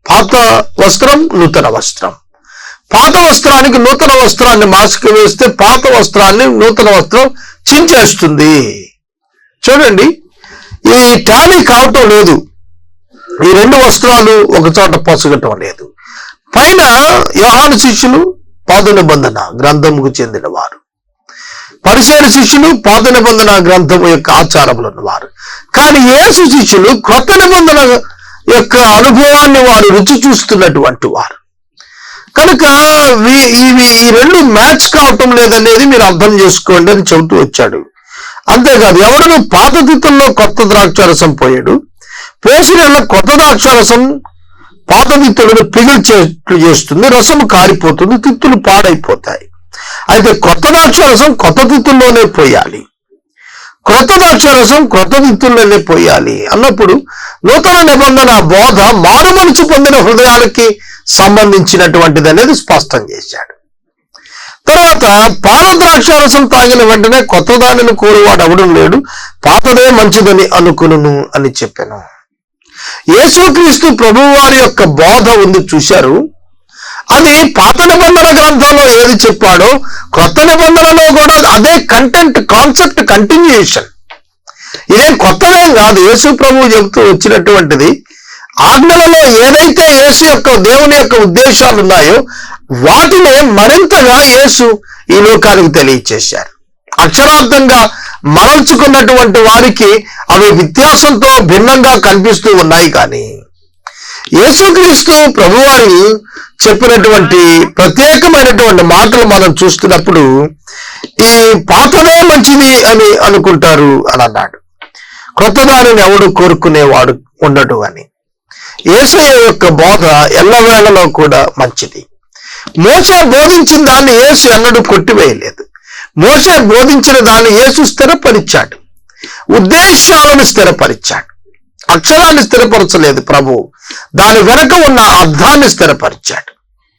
Speaker 1: పాత వస్త్రం నూతన వస్త్రం. పాత వస్త్రానికి నూతన వస్త్రాన్ని మాసిక వేస్తే పాత వస్త్రాన్ని నూతన వస్త్రం చించేస్తుంది. చూడండి, ఈ టాలీ కావటం లేదు, ఈ రెండు వస్త్రాలు ఒక చోట పొసగటం లేదు. పైన యోహాను శిష్యులు పాత నిబంధన గ్రంథముకు చెందిన వారు, పరిసయ్యుల శిష్యులు పాత నిబంధన గ్రంథము యొక్క ఆచారములు ఉన్నవారు. కానీ యేసు శిష్యులు కొత్త నిబంధన యొక్క అనుభవాన్ని వారు రుచి చూస్తున్నటువంటి వారు. కనుక ఈ రెండు మ్యాచ్ కావటం లేదనేది మీరు అర్థం చేసుకోండి అని చెబుతూ వచ్చాడు. అంతేకాదు, ఎవడను పాత తిత్తుల్లో కొత్త ద్రాక్షారసం పోయాడు, పోసిన కొత్త ద్రాక్షారసం పాత తిత్తులను పిగిల్చేట్లు చేస్తుంది, రసము కారిపోతుంది, తిత్తులు పాడైపోతాయి. అయితే కొత్త ద్రాక్షారసం కొత్త తిత్తుల్లోనే పోయాలి, క్రొత్త ద్రాక్షారసం క్రొత్త తిత్తుల్లోనే పోయాలి అన్నప్పుడు నూతన నిబంధన బోధ మారు మనసు పొందిన హృదయాలకి సంబంధించినటువంటిది అనేది స్పష్టం చేశాడు. తర్వాత పాత ద్రాక్షారసం తాగిన వెంటనే కొత్త దానిని కోరువాడు అవడం లేడు, పాతదే మంచిదని అనుకును అని చెప్పాను. యేసుక్రీస్తు ప్రభువు వారి యొక్క బోధ ఉంది చూశారు, అది పాత నిబంధన గ్రంథంలో ఏది చెప్పాడో కొత్త నిబంధనలో కూడా అదే కంటెంట్, కాన్సెప్ట్ కంటిన్యూయేషన్. ఇదేం కొత్తదేం కాదు. యేసు ప్రభువు చెబుతూ వచ్చినటువంటిది ఆజ్ఞలలో ఏదైతే యేసు యొక్క దేవుని యొక్క ఉద్దేశాలు ఉన్నాయో వాటినే మరింతగా యేసు ఈ లోకానికి తెలియచేశారు. అక్షరార్థంగా మరల్చుకున్నటువంటి వారికి అవి వ్యత్యాసంతో భిన్నంగా కనిపిస్తూ ఉన్నాయి. కానీ యేసుక్రీస్తు ప్రభువారు చెప్పినటువంటి ప్రత్యేకమైనటువంటి మాటలు మనం చూస్తున్నప్పుడు ఈ పాతదే మంచిది అని అనుకుంటారు అని అన్నాడు. క్రొత్త దానిని ఎవడు కోరుకునేవాడు ఉండడు అని. యేసయ్య యొక్క బోధ ఎల్లవేళలో కూడా మంచిది. మోషే బోధించిన దాన్ని యేసు ఎన్నడూ కొట్టివేయలేదు. మోషే బోధించిన దాన్ని యేసు స్థిరపరిచాడు, ఉద్దేశాలను స్థిరపరిచాడు, అక్షరాన్ని స్థిరపరచలేదు ప్రభువు, దాని వెనక ఉన్న అర్థాన్ని స్థిరపరిచాడు.